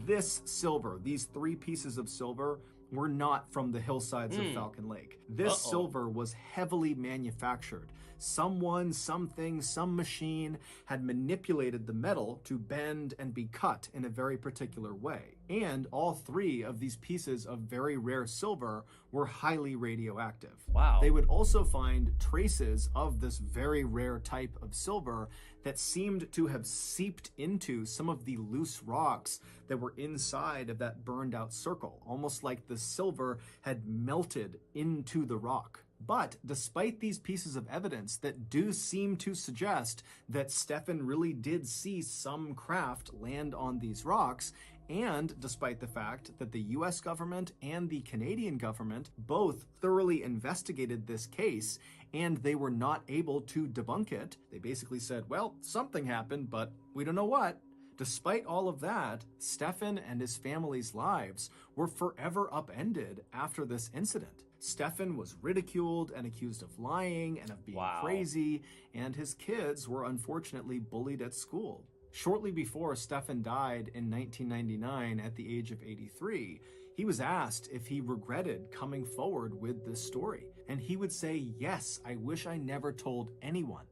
this silver, these 3 pieces of silver, were not from the hillsides of Falcon Lake. This silver was heavily manufactured. Someone, something, some machine had manipulated the metal to bend and be cut in a very particular way. And all 3 of these pieces of very rare silver were highly radioactive. Wow. They would also find traces of this very rare type of silver that seemed to have seeped into some of the loose rocks that were inside of that burned out circle, almost like the silver had melted into the rock. But despite these pieces of evidence that do seem to suggest that Stefan really did see some craft land on these rocks, and despite the fact that the US government and the Canadian government both thoroughly investigated this case and they were not able to debunk it, they basically said, well, something happened, but we don't know what. Despite all of that, Stefan and his family's lives were forever upended after this incident. Stefan was ridiculed and accused of lying and of being crazy, and his kids were unfortunately bullied at school. Shortly before Stefan died in 1999 at the age of 83, he was asked if he regretted coming forward with this story. And he would say, yes, I wish I never told anyone.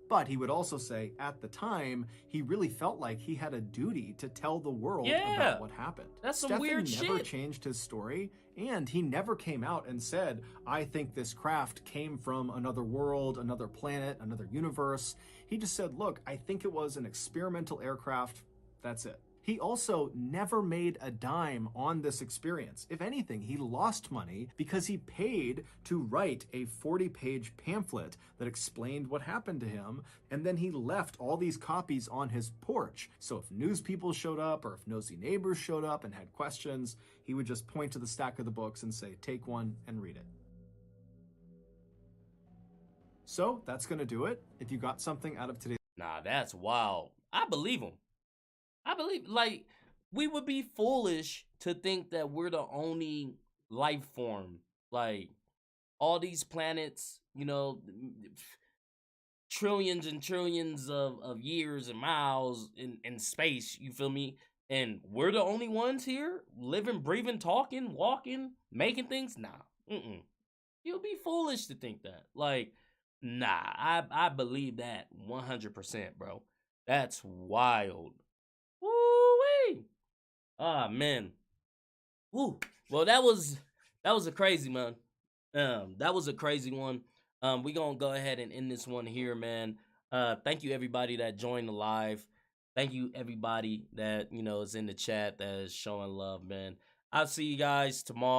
But he would also say, at the time, he really felt like he had a duty to tell the world about what happened. That's some Stefan weird never shit. changed his story, and he never came out and said, I think this craft came from another world, another planet, another universe. He just said, look, I think it was an experimental aircraft. That's it. He also never made a dime on this experience. If anything, he lost money because he paid to write a 40-page pamphlet that explained what happened to him, and then he left all these copies on his porch. So if news people showed up or if nosy neighbors showed up and had questions, he would just point to the stack of the books and say, take one and read it. So that's gonna do it. If you got something out of today's Nah, that's wild. I believe him. I believe, like, we would be foolish to think that we're the only life form. Like, all these planets, you know, trillions and trillions of years and miles in space, you feel me? And we're the only ones here living, breathing, talking, walking, making things? Nah. You'll be foolish to think that. Like, nah, I believe that 100%, bro. That's wild. Woo-wee. Ah, man. Woo. Well, that was a crazy one. That was a crazy one. We gonna go ahead and end this one here, man. Thank you everybody that joined the live. Thank you everybody that, you know, is in the chat that is showing love, man. I'll see you guys tomorrow.